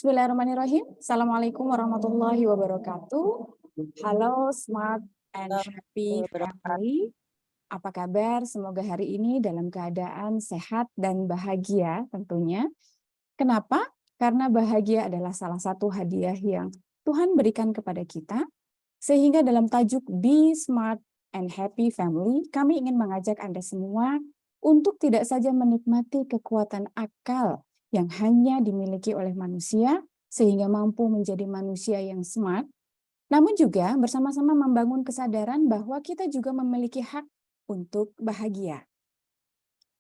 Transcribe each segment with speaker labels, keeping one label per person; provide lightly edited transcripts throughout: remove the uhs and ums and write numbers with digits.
Speaker 1: Bismillahirrahmanirrahim. Assalamualaikum warahmatullahi wabarakatuh. Halo Smart and Happy Family. Apa kabar? Semoga hari ini dalam keadaan sehat dan bahagia tentunya. Kenapa? Karena bahagia adalah salah satu hadiah yang Tuhan berikan kepada kita. Sehingga dalam tajuk Be Smart and Happy Family, kami ingin mengajak Anda semua untuk tidak saja menikmati kekuatan akal yang hanya dimiliki oleh manusia, sehingga mampu menjadi manusia yang smart, namun juga bersama-sama membangun kesadaran bahwa kita juga memiliki hak untuk bahagia.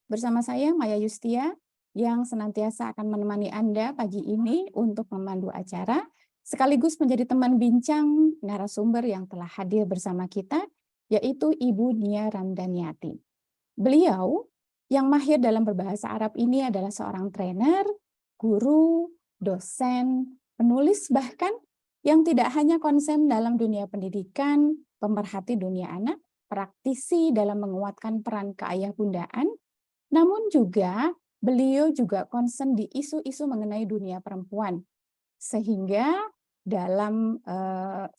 Speaker 1: Bersama saya, Maya Yustia, yang senantiasa akan menemani Anda pagi ini untuk memandu acara, sekaligus menjadi teman bincang narasumber yang telah hadir bersama kita, yaitu Ibu Nia Ramdaniati. Beliau yang mahir dalam berbahasa Arab ini adalah seorang trainer, guru, dosen, penulis bahkan yang tidak hanya konsen dalam dunia pendidikan, pemerhati dunia anak, praktisi dalam menguatkan peran keayah bundaan, namun juga beliau juga konsen di isu-isu mengenai dunia perempuan. Sehingga dalam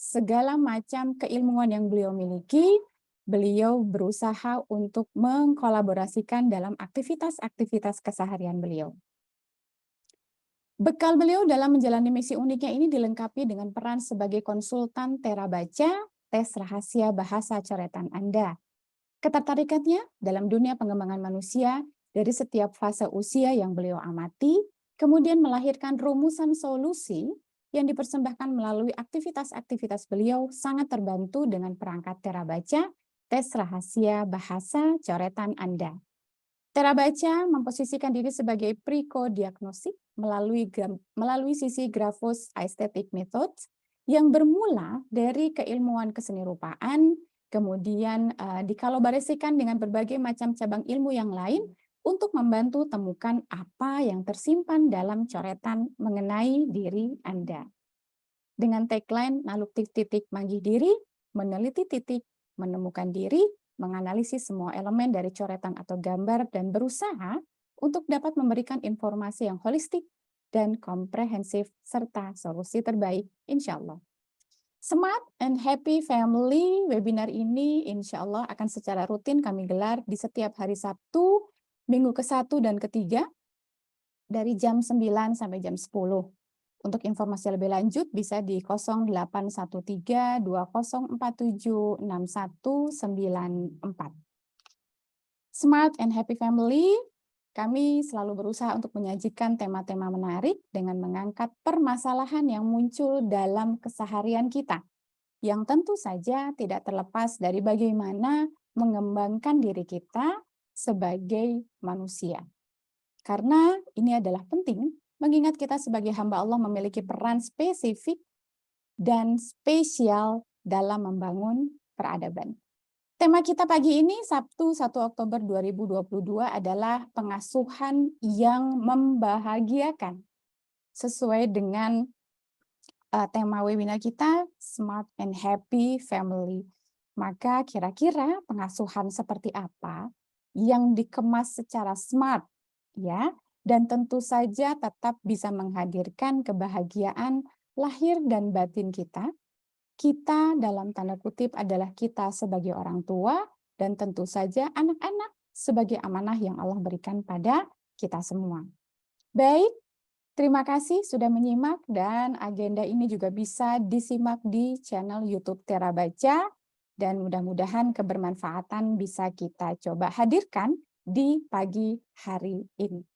Speaker 1: segala macam keilmuan yang beliau miliki, beliau berusaha untuk mengkolaborasikan dalam aktivitas-aktivitas keseharian beliau. Bekal beliau dalam menjalani misi uniknya ini dilengkapi dengan peran sebagai konsultan Tera Baca, tes rahasia bahasa coretan Anda. Ketertarikannya dalam dunia pengembangan manusia dari setiap fase usia yang beliau amati, kemudian melahirkan rumusan solusi yang dipersembahkan melalui aktivitas-aktivitas beliau sangat terbantu dengan perangkat Tera Baca, tes rahasia bahasa coretan Anda. Tera Baca memposisikan diri sebagai pre-co-diagnostik melalui sisi Graphos Aesthetic Methods yang bermula dari keilmuan kesenirupaan, kemudian dikolaborasikan dengan berbagai macam cabang ilmu yang lain untuk membantu temukan apa yang tersimpan dalam coretan mengenai diri Anda. Dengan tagline naluk titik manggih diri, meneliti titik, menemukan diri, menganalisis semua elemen dari coretan atau gambar, dan berusaha untuk dapat memberikan informasi yang holistik dan komprehensif serta solusi terbaik, insya Allah. Smart and Happy Family webinar ini insya Allah akan secara rutin kami gelar di setiap hari Sabtu, minggu ke-1 dan ke-3, dari jam 9 sampai jam 10. Untuk informasi lebih lanjut bisa di 0813 2047 6194. Smart and Happy Family, kami selalu berusaha untuk menyajikan tema-tema menarik dengan mengangkat permasalahan yang muncul dalam keseharian kita, yang tentu saja tidak terlepas dari bagaimana mengembangkan diri kita sebagai manusia. Karena ini adalah penting, mengingat kita sebagai hamba Allah memiliki peran spesifik dan spesial dalam membangun peradaban. Tema kita pagi ini, Sabtu 1 Oktober 2022 adalah pengasuhan yang membahagiakan. Sesuai dengan tema webinar kita, Smart and Happy Family. Maka kira-kira pengasuhan seperti apa yang dikemas secara smart, ya, dan tentu saja tetap bisa menghadirkan kebahagiaan lahir dan batin kita. Kita dalam tanda kutip adalah kita sebagai orang tua dan tentu saja anak-anak sebagai amanah yang Allah berikan pada kita semua. Baik, terima kasih sudah menyimak dan agenda ini juga bisa disimak di channel YouTube Tera Baca dan mudah-mudahan kebermanfaatan bisa kita coba hadirkan di pagi hari ini.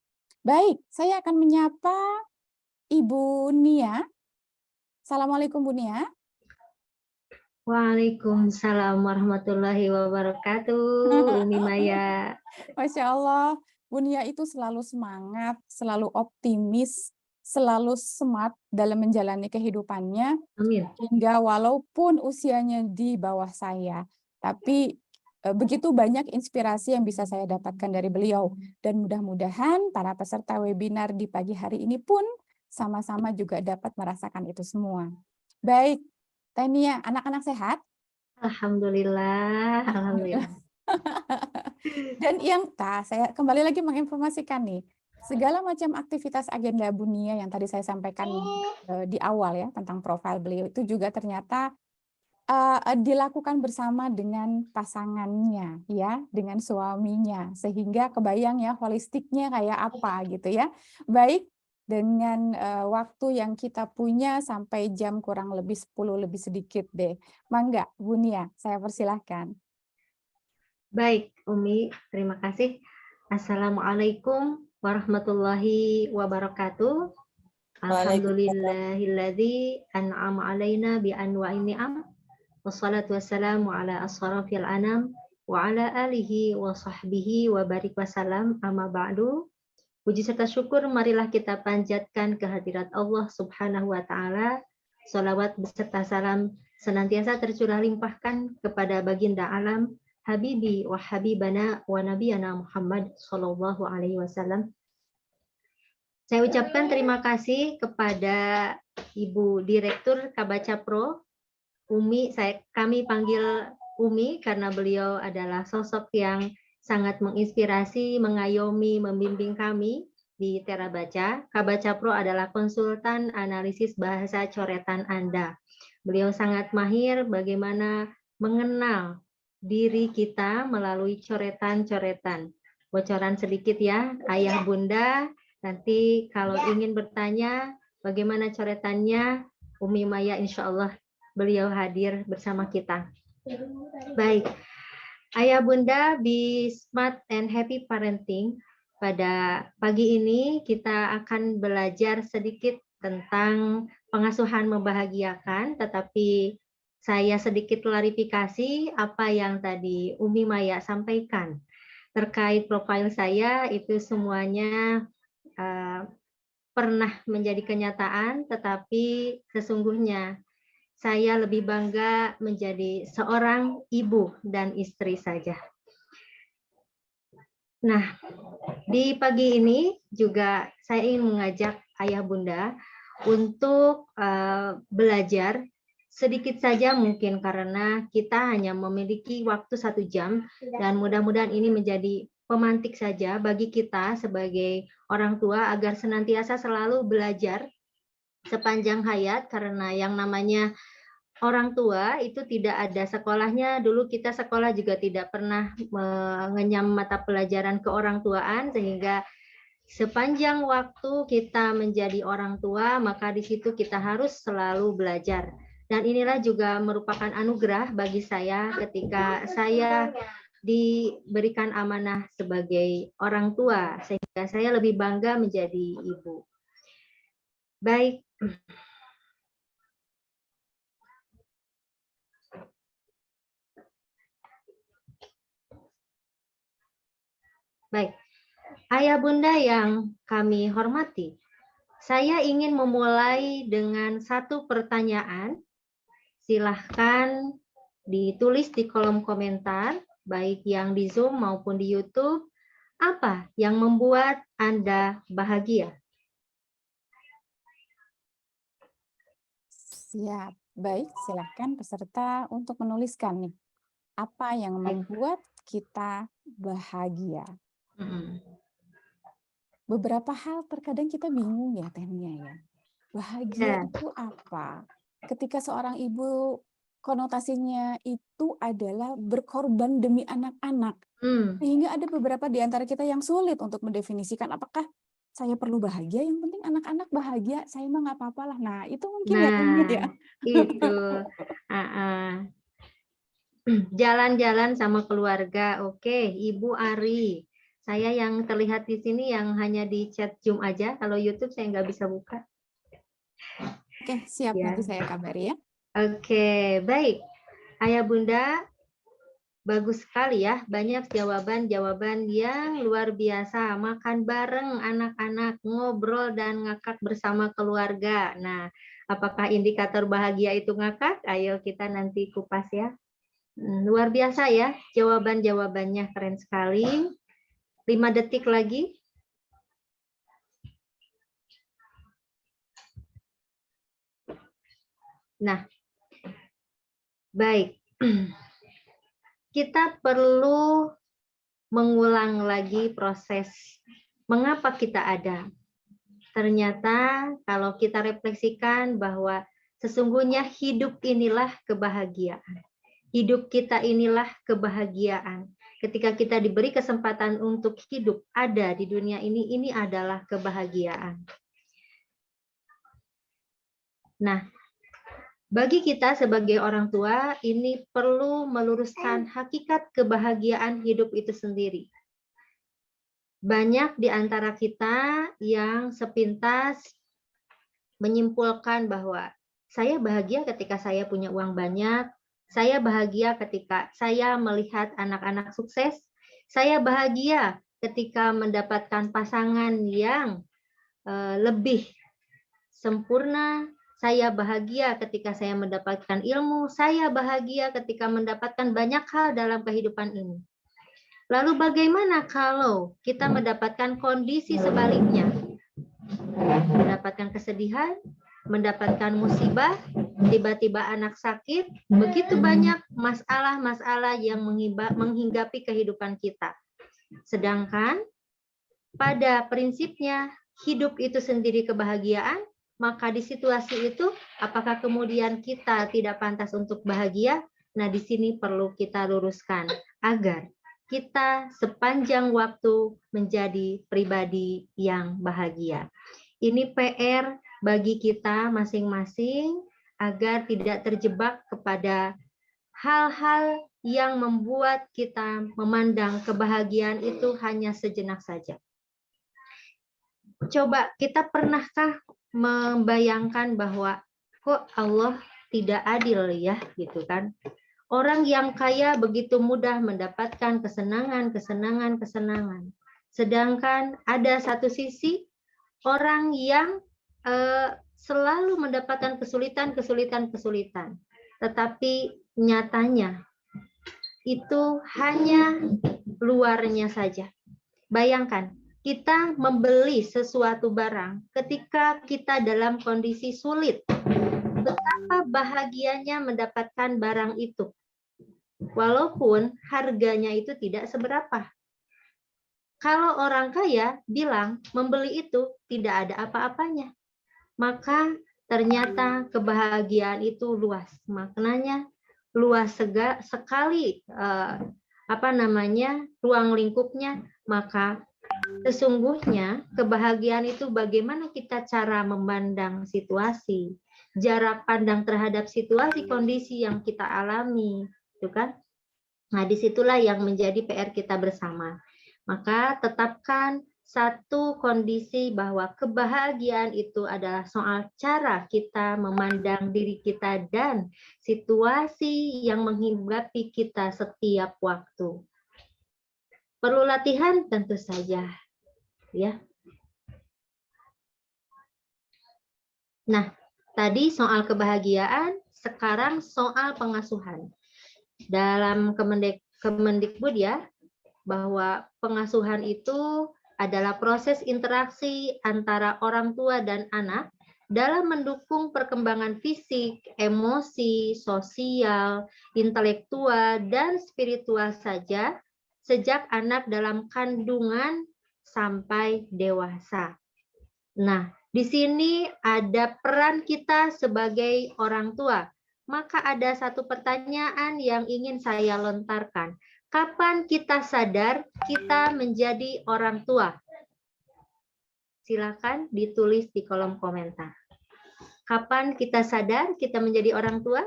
Speaker 1: Baik, saya akan menyapa Ibu Nia. Assalamualaikum Bu Nia.
Speaker 2: Waalaikumsalam warahmatullahi wabarakatuh, Umi Maya.
Speaker 1: Masya Allah, Bu Nia itu selalu semangat, selalu optimis, selalu smart dalam menjalani kehidupannya.
Speaker 2: Amin.
Speaker 1: Hingga walaupun usianya di bawah saya, tapi begitu banyak inspirasi yang bisa saya dapatkan dari beliau. Dan mudah-mudahan para peserta webinar di pagi hari ini pun sama-sama juga dapat merasakan itu semua. Baik, Teh Nia, anak-anak sehat?
Speaker 2: Alhamdulillah, alhamdulillah.
Speaker 1: Dan yang saya kembali lagi menginformasikan nih, Segala macam aktivitas agenda Bunia yang tadi saya sampaikan di awal ya tentang profil beliau itu juga ternyata dilakukan bersama dengan pasangannya ya, dengan suaminya, sehingga kebayang ya holistiknya kayak apa gitu ya. Baik, dengan, waktu yang kita punya sampai jam kurang lebih 10 lebih sedikit deh. Mangga, Bu Nia, saya persilahkan.
Speaker 2: Baik, Umi, terima kasih. Assalamualaikum warahmatullahi wabarakatuh. Alhamdulillahilladzi an'ama alaina bi anwa'in ni'am. Wassalatu wassalamu ala asrafil anam wa ala alihi wa sahbihi wa barik wasalam amma ba'du. Puji serta syukur marilah kita panjatkan kehadirat Allah Subhanahu wa taala. Salawat beserta salam senantiasa tercurah limpahkan kepada baginda alam Habibi wa Habibana wa Nabiyana Muhammad Sallallahu Alaihi Wasallam. Saya ucapkan terima kasih kepada Ibu Direktur Kabaca Pro, Umi. Kami panggil Umi karena beliau adalah sosok yang sangat menginspirasi, mengayomi, membimbing kami di Tera Baca. Kabaca Pro adalah konsultan analisis bahasa coretan Anda. Beliau sangat mahir bagaimana mengenal diri kita melalui coretan-coretan. Bocoran sedikit ya, ayah bunda, nanti kalau ingin bertanya bagaimana coretannya, Umi Maya insya Allah beliau hadir bersama kita. Baik, ayah bunda, be smart and happy parenting. Pada pagi ini kita akan belajar sedikit tentang pengasuhan membahagiakan, tetapi saya sedikit klarifikasi apa yang tadi Umi Maya sampaikan. Terkait profil saya, itu semuanya pernah menjadi kenyataan, tetapi sesungguhnya saya lebih bangga menjadi seorang ibu dan istri saja. Nah, di pagi ini juga saya ingin mengajak ayah bunda untuk belajar sedikit saja mungkin karena kita hanya memiliki waktu 1 jam dan mudah-mudahan ini menjadi pemantik saja bagi kita sebagai orang tua agar senantiasa selalu belajar sepanjang hayat karena yang namanya orang tua itu tidak ada sekolahnya. Dulu kita sekolah juga tidak pernah mengenyam mata pelajaran keorang tuaan sehingga sepanjang waktu kita menjadi orang tua maka di situ kita harus selalu belajar. Dan inilah juga merupakan anugerah bagi saya ketika saya diberikan amanah sebagai orang tua sehingga saya lebih bangga menjadi ibu. Baik. Baik. Ayah bunda yang kami hormati, saya ingin memulai dengan satu pertanyaan. Silahkan ditulis di kolom komentar, baik yang di Zoom maupun di YouTube. Apa yang membuat Anda bahagia?
Speaker 1: Siap. Baik, silahkan peserta untuk menuliskan nih. Apa yang membuat kita bahagia? Beberapa hal terkadang kita bingung ya Tania ya. Bahagia itu apa? Ketika seorang ibu konotasinya itu adalah berkorban demi anak-anak. Sehingga ada beberapa di antara kita yang sulit untuk mendefinisikan apakah saya perlu bahagia, yang penting anak-anak bahagia, saya mah nggak apa-apa lah. Nah, itu mungkin ya Tania ya.
Speaker 2: Itu. Jalan-jalan sama keluarga. Oke, Ibu Ari. Saya yang terlihat di sini yang hanya di chat Zoom aja. Kalau YouTube saya nggak bisa buka.
Speaker 1: Oke, siap.
Speaker 2: Ya.
Speaker 1: Nanti saya kabari ya.
Speaker 2: Oke, baik. Ayah bunda, bagus sekali ya. Banyak jawaban-jawaban yang luar biasa. Makan bareng anak-anak, ngobrol dan ngakak bersama keluarga. Nah, apakah indikator bahagia itu ngakak? Ayo kita nanti kupas ya. Luar biasa ya, jawaban-jawabannya keren sekali. 5 detik lagi. Nah, baik. Kita perlu mengulang lagi proses Mengapa kita ada? Ternyata kalau kita refleksikan bahwa sesungguhnya hidup inilah kebahagiaan. Hidup kita inilah kebahagiaan. Ketika kita diberi kesempatan untuk hidup ada di dunia ini adalah kebahagiaan. Nah, bagi kita sebagai orang tua, ini perlu meluruskan hakikat kebahagiaan hidup itu sendiri. Banyak di antara kita yang sepintas menyimpulkan bahwa saya bahagia ketika saya punya uang banyak, saya bahagia ketika saya melihat anak-anak sukses, saya bahagia ketika mendapatkan pasangan yang lebih sempurna, saya bahagia ketika saya mendapatkan ilmu, saya bahagia ketika mendapatkan banyak hal dalam kehidupan ini. Lalu bagaimana kalau kita mendapatkan kondisi sebaliknya? Mendapatkan kesedihan, mendapatkan musibah, tiba-tiba anak sakit, begitu banyak masalah-masalah yang menghinggapi kehidupan kita. Sedangkan pada prinsipnya hidup itu sendiri kebahagiaan, maka di situasi itu apakah kemudian kita tidak pantas untuk bahagia? Nah, di sini perlu kita luruskan agar kita sepanjang waktu menjadi pribadi yang bahagia. Ini PR bagi kita masing-masing agar tidak terjebak kepada hal-hal yang membuat kita memandang kebahagiaan itu hanya sejenak saja. Coba kita pernahkah membayangkan bahwa kok Allah tidak adil ya, gitu kan? Orang yang kaya begitu mudah mendapatkan kesenangan. Sedangkan ada satu sisi orang yang selalu mendapatkan kesulitan. Tetapi nyatanya itu hanya luarnya saja. Bayangkan, kita membeli sesuatu barang ketika kita dalam kondisi sulit. Betapa bahagianya mendapatkan barang itu. Walaupun harganya itu tidak seberapa. Kalau orang kaya bilang membeli itu tidak ada apa-apanya. Maka ternyata kebahagiaan itu luas. Maknanya luas sekali ruang lingkupnya. Maka sesungguhnya kebahagiaan itu bagaimana kita cara memandang situasi, jarak pandang terhadap situasi kondisi yang kita alami, itu kan? Nah, disitulah yang menjadi PR kita bersama. Maka tetapkan satu kondisi bahwa kebahagiaan itu adalah soal cara kita memandang diri kita dan situasi yang menghinggapi kita setiap waktu. Perlu latihan tentu saja, ya. Nah, tadi soal kebahagiaan, sekarang soal pengasuhan. Dalam Kemendikbud ya, bahwa pengasuhan itu adalah proses interaksi antara orang tua dan anak dalam mendukung perkembangan fisik, emosi, sosial, intelektual, dan spiritual saja sejak anak dalam kandungan sampai dewasa. Nah, di sini ada peran kita sebagai orang tua. Maka ada satu pertanyaan yang ingin saya lontarkan. Kapan kita sadar kita menjadi orang tua? Silakan ditulis di kolom komentar. Kapan kita sadar kita menjadi orang tua?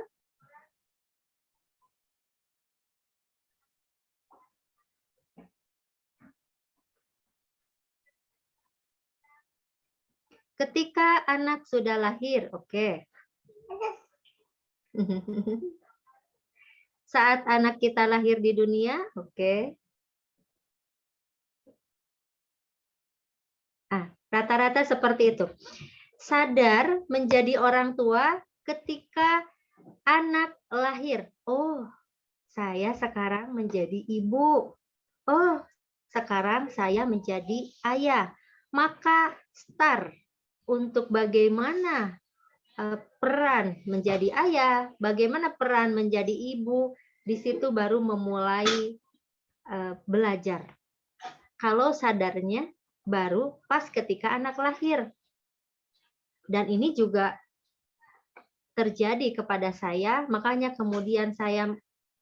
Speaker 2: Ketika anak sudah lahir, oke. Saat anak kita lahir di dunia, oke. Rata-rata seperti itu. Sadar menjadi orang tua ketika anak lahir. Oh, saya sekarang menjadi ibu. Oh, sekarang saya menjadi ayah. Maka start untuk bagaimana peran menjadi ayah, bagaimana peran menjadi ibu, di situ baru memulai belajar. Kalau sadarnya baru pas ketika anak lahir. Dan ini juga terjadi kepada saya, makanya kemudian saya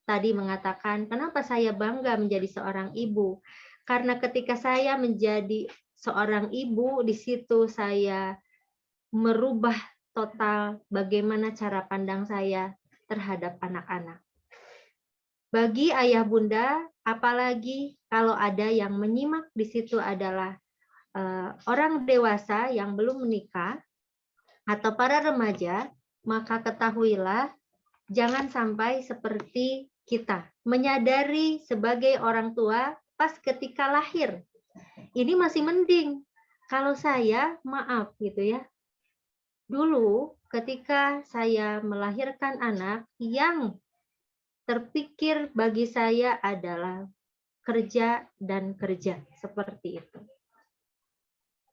Speaker 2: tadi mengatakan, kenapa saya bangga menjadi seorang ibu? Karena ketika saya menjadi seorang ibu, di situ saya merubah total bagaimana cara pandang saya terhadap anak-anak. Bagi ayah bunda, apalagi kalau ada yang menyimak di situ adalah orang dewasa yang belum menikah atau para remaja, maka ketahuilah jangan sampai seperti kita, menyadari sebagai orang tua pas ketika lahir. Ini masih mending. Kalau saya, maaf gitu ya. Dulu ketika saya melahirkan anak, yang terpikir bagi saya adalah kerja dan kerja, seperti itu.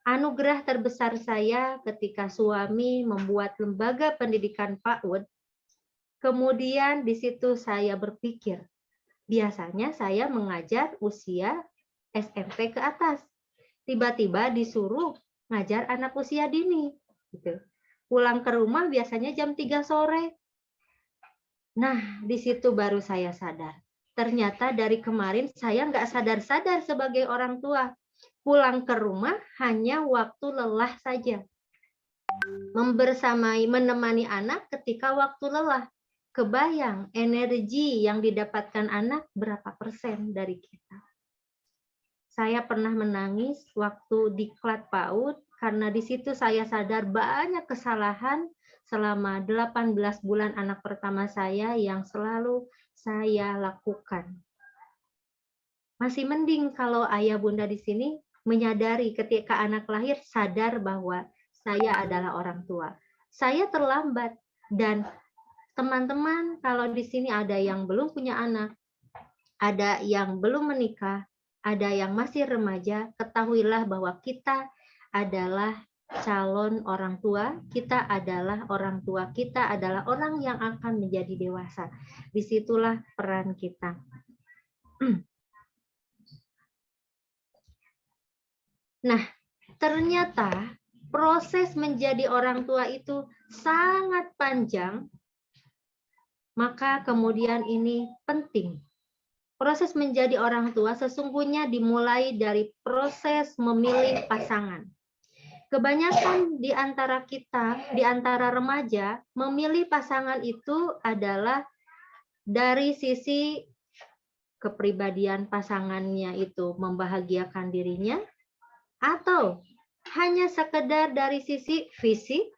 Speaker 2: Anugerah terbesar saya ketika suami membuat lembaga pendidikan PAUD, kemudian di situ saya berpikir, biasanya saya mengajar usia SMP ke atas. Tiba-tiba disuruh ngajar anak usia dini. Gitu. Pulang ke rumah biasanya jam 3 sore. Nah, di situ baru saya sadar. Ternyata dari kemarin saya nggak sadar-sadar sebagai orang tua. Pulang ke rumah hanya waktu lelah saja. Menemani anak ketika waktu lelah. Kebayang energi yang didapatkan anak berapa persen dari kita. Saya pernah menangis waktu diklat PAUD karena di situ saya sadar banyak kesalahan selama 18 bulan anak pertama saya yang selalu saya lakukan. Masih mending kalau ayah bunda di sini menyadari ketika anak lahir sadar bahwa saya adalah orang tua. Saya terlambat dan teman-teman kalau di sini ada yang belum punya anak, ada yang belum menikah, ada yang masih remaja, ketahuilah bahwa kita adalah calon orang tua, kita adalah orang tua, kita adalah orang yang akan menjadi dewasa. Disitulah peran kita. Nah, ternyata proses menjadi orang tua itu sangat panjang, maka kemudian ini penting. Proses menjadi orang tua sesungguhnya dimulai dari proses memilih pasangan. Kebanyakan di antara kita, di antara remaja, memilih pasangan itu adalah dari sisi kepribadian pasangannya itu membahagiakan dirinya, atau hanya sekedar dari sisi fisik,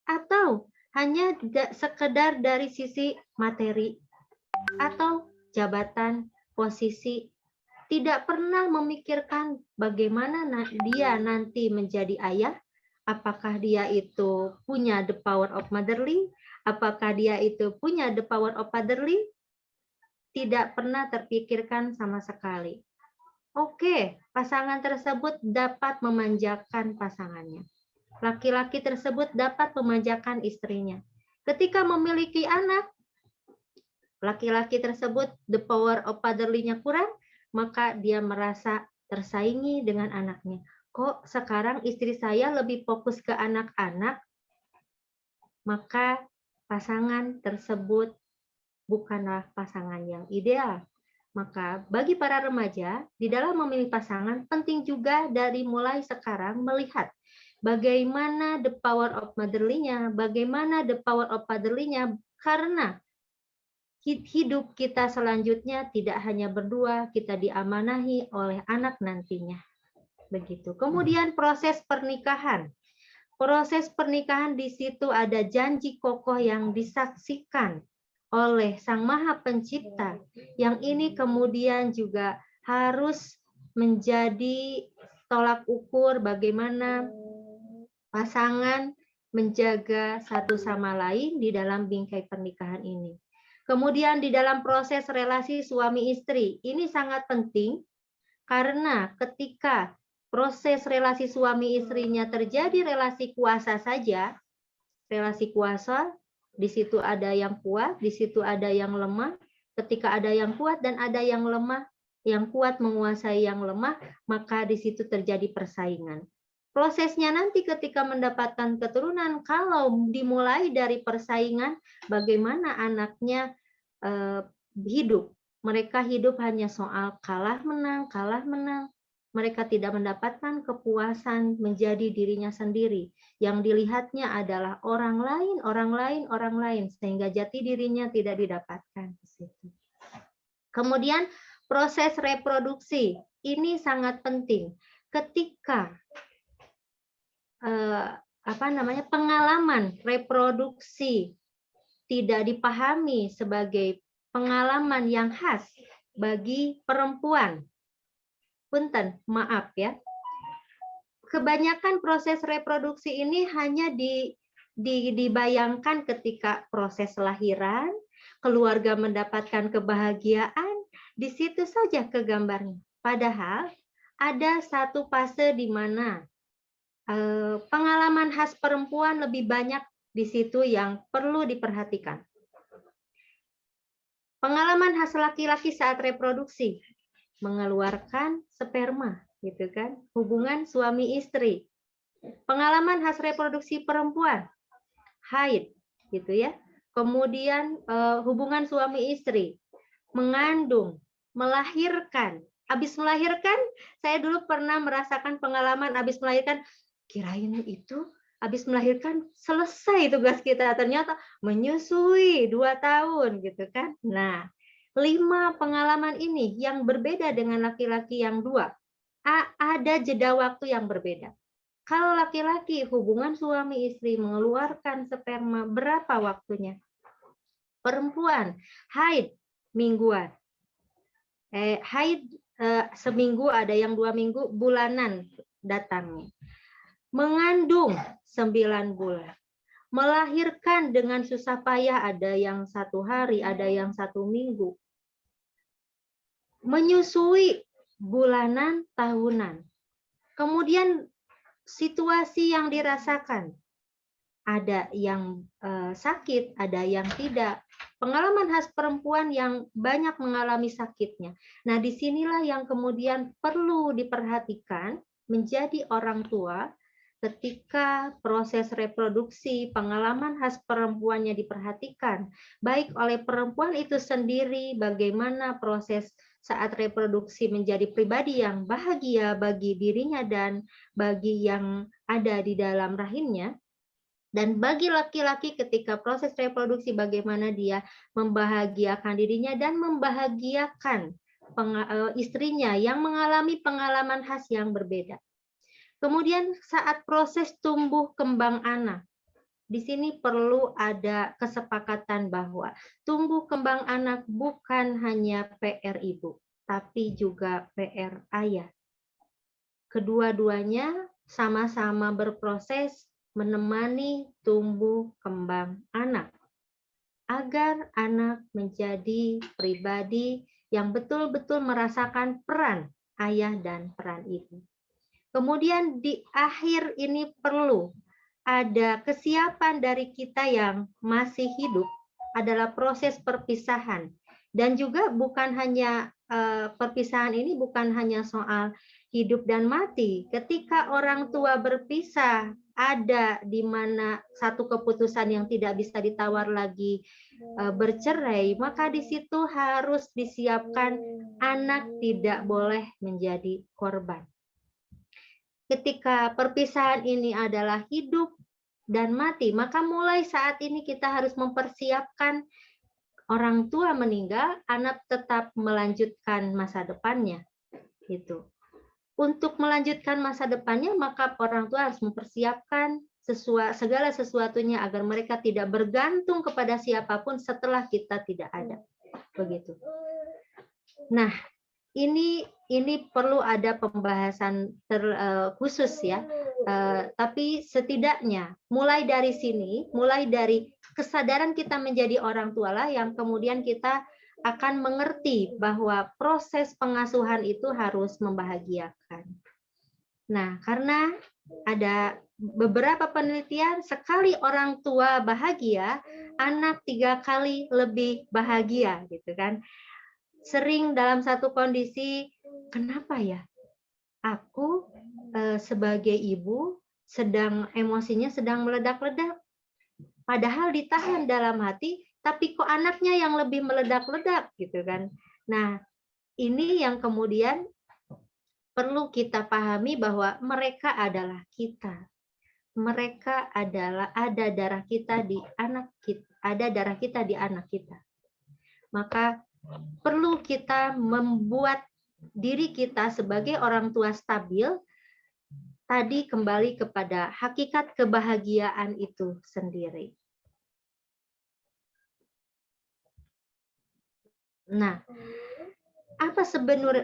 Speaker 2: atau hanya sekedar dari sisi materi, atau jabatan, posisi, tidak pernah memikirkan bagaimana dia nanti menjadi ayah, apakah dia itu punya the power of motherly, apakah dia itu punya the power of fatherly, tidak pernah terpikirkan sama sekali. Oke, pasangan tersebut dapat memanjakan pasangannya. Laki-laki tersebut dapat memanjakan istrinya. Ketika memiliki anak, laki-laki tersebut the power of fatherly-nya kurang, maka dia merasa tersaingi dengan anaknya. Kok sekarang istri saya lebih fokus ke anak-anak? Maka pasangan tersebut bukanlah pasangan yang ideal. Maka bagi para remaja, di dalam memilih pasangan, penting juga dari mulai sekarang melihat bagaimana the power of motherly-nya, bagaimana the power of fatherly-nya, karena hidup kita selanjutnya tidak hanya berdua, kita diamanahi oleh anak nantinya. Begitu. Kemudian proses pernikahan. Proses pernikahan di situ ada janji kokoh yang disaksikan oleh Sang Maha Pencipta, yang ini kemudian juga harus menjadi tolak ukur bagaimana pasangan menjaga satu sama lain di dalam bingkai pernikahan ini. Kemudian di dalam proses relasi suami istri, ini sangat penting karena ketika proses relasi suami istrinya terjadi relasi kuasa saja, relasi kuasa, di situ ada yang kuat, di situ ada yang lemah. Ketika ada yang kuat dan ada yang lemah, yang kuat menguasai yang lemah, maka di situ terjadi persaingan. Prosesnya nanti ketika mendapatkan keturunan, kalau dimulai dari persaingan, bagaimana anaknya hidup. Mereka hidup hanya soal kalah menang, kalah menang. Mereka tidak mendapatkan kepuasan menjadi dirinya sendiri. Yang dilihatnya adalah orang lain, orang lain, orang lain, sehingga jati dirinya tidak didapatkan di situ. Kemudian proses reproduksi ini sangat penting. Ketika pengalaman reproduksi tidak dipahami sebagai pengalaman yang khas bagi perempuan. Punten, maaf ya. Kebanyakan proses reproduksi ini hanya dibayangkan ketika proses lahiran, keluarga mendapatkan kebahagiaan, di situ saja kegambarnya. Padahal ada satu fase di mana pengalaman khas perempuan lebih banyak di situ yang perlu diperhatikan. Pengalaman khas laki-laki saat reproduksi, mengeluarkan sperma, gitu kan? Hubungan suami istri. Pengalaman khas reproduksi perempuan, haid, gitu ya. Kemudian hubungan suami istri, mengandung, melahirkan. Habis melahirkan, saya dulu pernah merasakan pengalaman habis melahirkan, kirain itu habis melahirkan selesai tugas kita, ternyata menyusui 2 tahun gitu kan. Nah, 5 pengalaman ini yang berbeda dengan laki-laki yang 2. Ada jeda waktu yang berbeda. Kalau laki-laki hubungan suami istri mengeluarkan sperma berapa waktunya? Perempuan haid mingguan. Haid seminggu, ada yang 2 minggu, bulanan datangnya. Mengandung 9 bulan, melahirkan dengan susah payah, ada yang 1 hari, ada yang 1 minggu, menyusui bulanan, tahunan. Kemudian situasi yang dirasakan, ada yang sakit, ada yang tidak. Pengalaman khas perempuan yang banyak mengalami sakitnya. Nah, disinilah yang kemudian perlu diperhatikan menjadi orang tua. Ketika proses reproduksi, pengalaman khas perempuannya diperhatikan, baik oleh perempuan itu sendiri, bagaimana proses saat reproduksi menjadi pribadi yang bahagia bagi dirinya dan bagi yang ada di dalam rahimnya, dan bagi laki-laki ketika proses reproduksi bagaimana dia membahagiakan dirinya dan membahagiakan istrinya yang mengalami pengalaman khas yang berbeda. Kemudian saat proses tumbuh kembang anak, di sini perlu ada kesepakatan bahwa tumbuh kembang anak bukan hanya PR ibu, tapi juga PR ayah. Kedua-duanya sama-sama berproses menemani tumbuh kembang anak, agar anak menjadi pribadi yang betul-betul merasakan peran ayah dan peran ibu. Kemudian di akhir ini perlu ada kesiapan dari kita yang masih hidup, adalah proses perpisahan. Dan juga bukan hanya perpisahan ini bukan hanya soal hidup dan mati. Ketika orang tua berpisah, ada di mana satu keputusan yang tidak bisa ditawar lagi, bercerai, maka di situ harus disiapkan anak tidak boleh menjadi korban. Ketika perpisahan ini adalah hidup dan mati, maka mulai saat ini kita harus mempersiapkan orang tua meninggal, anak tetap melanjutkan masa depannya. Gitu. Untuk melanjutkan masa depannya, maka orang tua harus mempersiapkan segala sesuatunya agar mereka tidak bergantung kepada siapapun setelah kita tidak ada. Begitu. Nah, ini perlu ada pembahasan khusus ya, tapi setidaknya mulai dari sini, mulai dari kesadaran kita menjadi orang tua lah yang kemudian kita akan mengerti bahwa proses pengasuhan itu harus membahagiakan. Nah, karena ada beberapa penelitian, sekali orang tua bahagia, anak 3 kali lebih bahagia, gitu kan. sering dalam satu kondisi, kenapa ya aku sebagai ibu emosinya sedang meledak-ledak, padahal ditahan dalam hati, tapi kok anaknya yang lebih meledak-ledak gitu kan. Nah, ini yang kemudian perlu kita pahami bahwa mereka adalah kita. Mereka adalah ada darah kita di anak kita, ada darah kita di anak kita. Maka perlu kita membuat diri kita sebagai orang tua stabil, tadi kembali kepada hakikat kebahagiaan itu sendiri. Nah, apa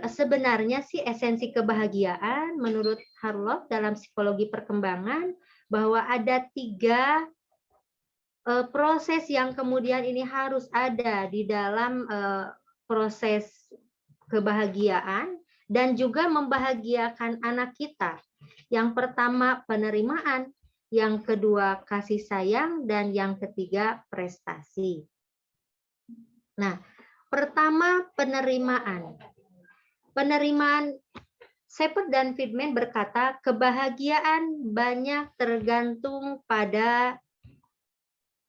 Speaker 2: sebenarnya sih esensi kebahagiaan menurut Harlow dalam psikologi perkembangan? Bahwa ada 3 proses yang kemudian ini harus ada di dalam proses kebahagiaan dan juga membahagiakan anak kita. Yang pertama penerimaan, yang kedua kasih sayang, dan yang ketiga prestasi. Nah, pertama penerimaan. Penerimaan, Shepard dan Friedman berkata, kebahagiaan banyak tergantung pada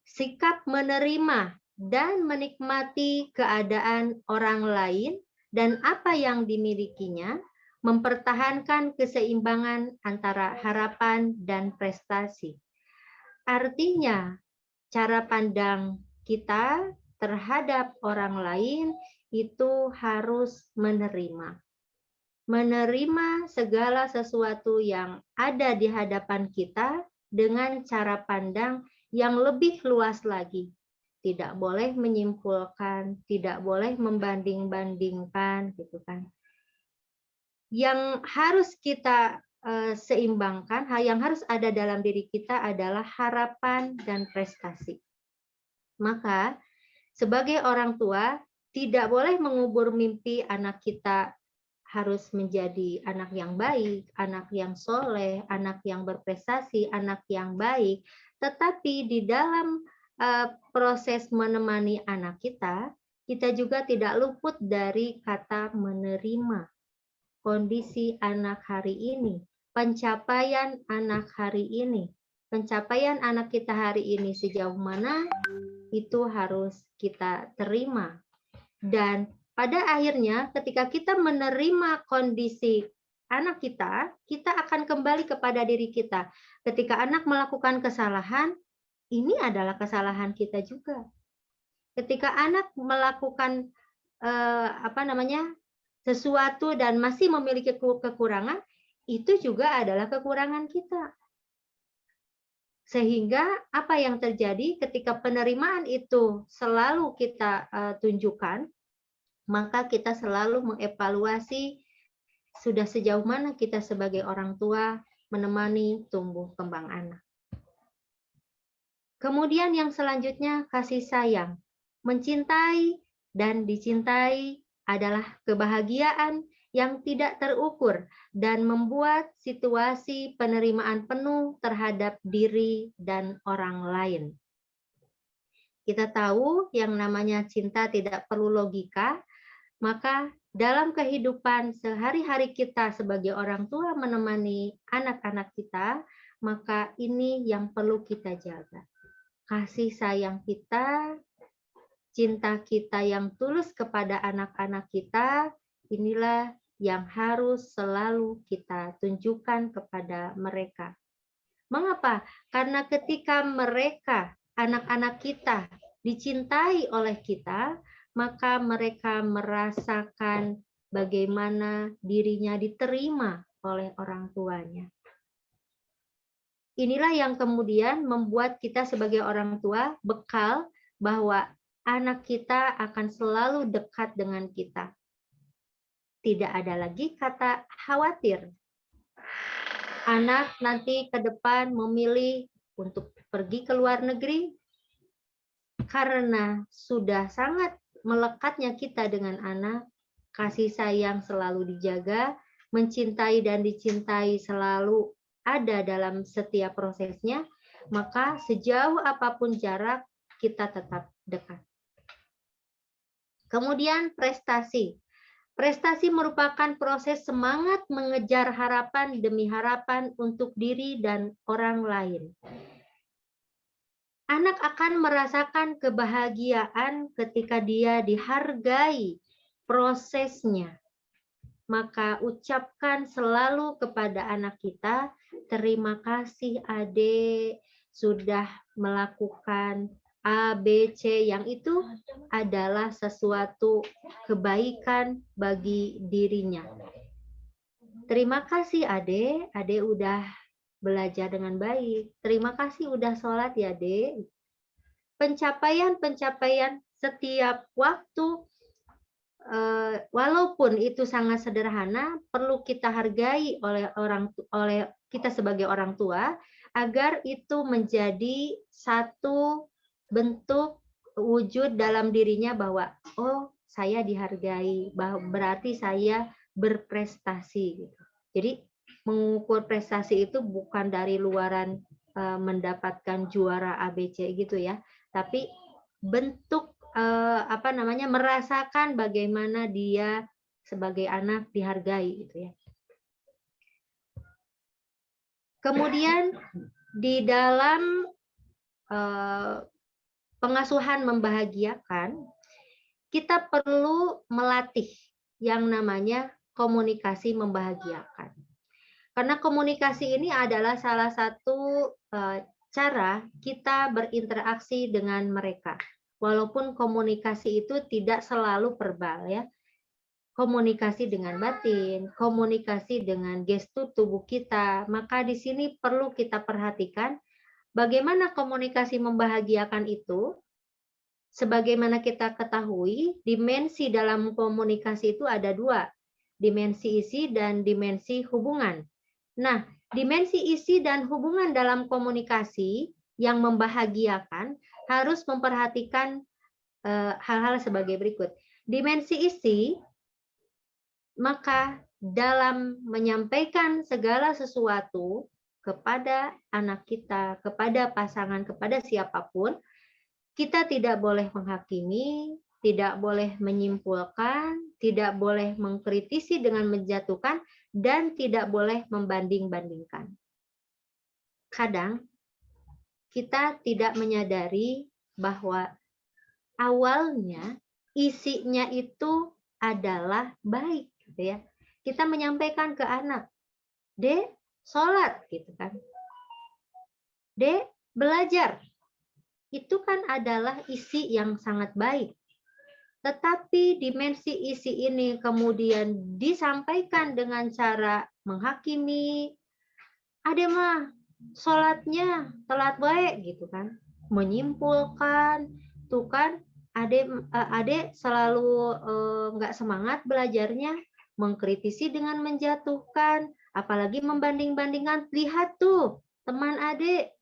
Speaker 2: sikap menerima dan menikmati keadaan orang lain dan apa yang dimilikinya, mempertahankan keseimbangan antara harapan dan prestasi. Artinya, cara pandang kita terhadap orang lain itu harus menerima. Menerima segala sesuatu yang ada di hadapan kita dengan cara pandang yang lebih luas lagi. Tidak boleh menyimpulkan, tidak boleh membanding-bandingkan, gitu kan. Yang harus kita seimbangkan, yang harus ada dalam diri kita adalah harapan dan prestasi. Maka sebagai orang tua, tidak boleh mengubur mimpi anak kita harus menjadi anak yang baik, anak yang soleh, anak yang berprestasi, anak yang baik. Tetapi di dalam proses menemani anak kita, kita juga tidak luput dari kata menerima kondisi anak hari ini, pencapaian anak hari ini. Pencapaian anak kita hari ini sejauh mana, itu harus kita terima. Dan pada akhirnya ketika kita menerima kondisi anak kita, kita akan kembali kepada diri kita. Ketika anak melakukan kesalahan, ini adalah kesalahan kita juga. Ketika anak melakukan sesuatu dan masih memiliki kekurangan, itu juga adalah kekurangan kita. Sehingga apa yang terjadi ketika penerimaan itu selalu kita tunjukkan, maka kita selalu mengevaluasi sudah sejauh mana kita sebagai orang tua menemani tumbuh kembang anak. Kemudian yang selanjutnya kasih sayang. Mencintai dan dicintai adalah kebahagiaan yang tidak terukur dan membuat situasi penerimaan penuh terhadap diri dan orang lain. Kita tahu yang namanya cinta tidak perlu logika, maka dalam kehidupan sehari-hari kita sebagai orang tua menemani anak-anak kita, maka ini yang perlu kita jaga. Kasih sayang kita, cinta kita yang tulus kepada anak-anak kita, inilah yang harus selalu kita tunjukkan kepada mereka. Mengapa? Karena ketika mereka, anak-anak kita, dicintai oleh kita, maka mereka merasakan bagaimana dirinya diterima oleh orang tuanya. Inilah yang kemudian membuat kita sebagai orang tua bekal bahwa anak kita akan selalu dekat dengan kita. Tidak ada lagi kata khawatir. Anak nanti ke depan memilih untuk pergi ke luar negeri karena sudah sangat melekatnya kita dengan anak, kasih sayang selalu dijaga, mencintai dan dicintai selalu ada dalam setiap prosesnya, maka sejauh apapun jarak kita tetap dekat. Kemudian prestasi. Prestasi merupakan proses semangat mengejar harapan demi harapan untuk diri dan orang lain. Anak akan merasakan kebahagiaan ketika dia dihargai prosesnya. Maka ucapkan selalu kepada anak kita, terima kasih adik sudah melakukan A, B, C, yang itu adalah sesuatu kebaikan bagi dirinya. Terima kasih adik udah belajar dengan baik. Terima kasih udah sholat ya adik. Pencapaian-pencapaian setiap waktu, walaupun itu sangat sederhana, perlu kita hargai oleh kita sebagai orang tua, agar itu menjadi satu bentuk wujud dalam dirinya bahwa, oh saya dihargai, berarti saya berprestasi. Jadi mengukur prestasi itu bukan dari luaran mendapatkan juara ABC gitu ya, tapi bentuk merasakan bagaimana dia sebagai anak dihargai gitu ya. Kemudian di dalam pengasuhan membahagiakan, kita perlu melatih yang namanya komunikasi membahagiakan. Karena komunikasi ini adalah salah satu cara kita berinteraksi dengan mereka. Walaupun komunikasi itu tidak selalu verbal ya. Komunikasi dengan batin, komunikasi dengan gestur tubuh kita. Maka di sini perlu kita perhatikan bagaimana komunikasi membahagiakan itu. Sebagaimana kita ketahui, dimensi dalam komunikasi itu ada dua, dimensi isi dan dimensi hubungan. Nah, dimensi isi dan hubungan dalam komunikasi yang membahagiakan harus memperhatikan hal-hal sebagai berikut. Dimensi isi, maka dalam menyampaikan segala sesuatu kepada anak kita, kepada pasangan, kepada siapapun, kita tidak boleh menghakimi, tidak boleh menyimpulkan, tidak boleh mengkritisi dengan menjatuhkan, dan tidak boleh membanding-bandingkan. Kadang kita tidak menyadari bahwa awalnya isinya itu adalah baik, gitu ya. Kita menyampaikan ke anak, Dek, sholat, gitu kan. Dek, belajar. Itu kan adalah isi yang sangat baik. Tetapi dimensi isi ini kemudian disampaikan dengan cara menghakimi, ade mah sholatnya telat baik gitu kan, menyimpulkan, tuh kan ade selalu nggak semangat belajarnya, mengkritisi dengan menjatuhkan, apalagi membanding-bandingkan, lihat tuh teman ade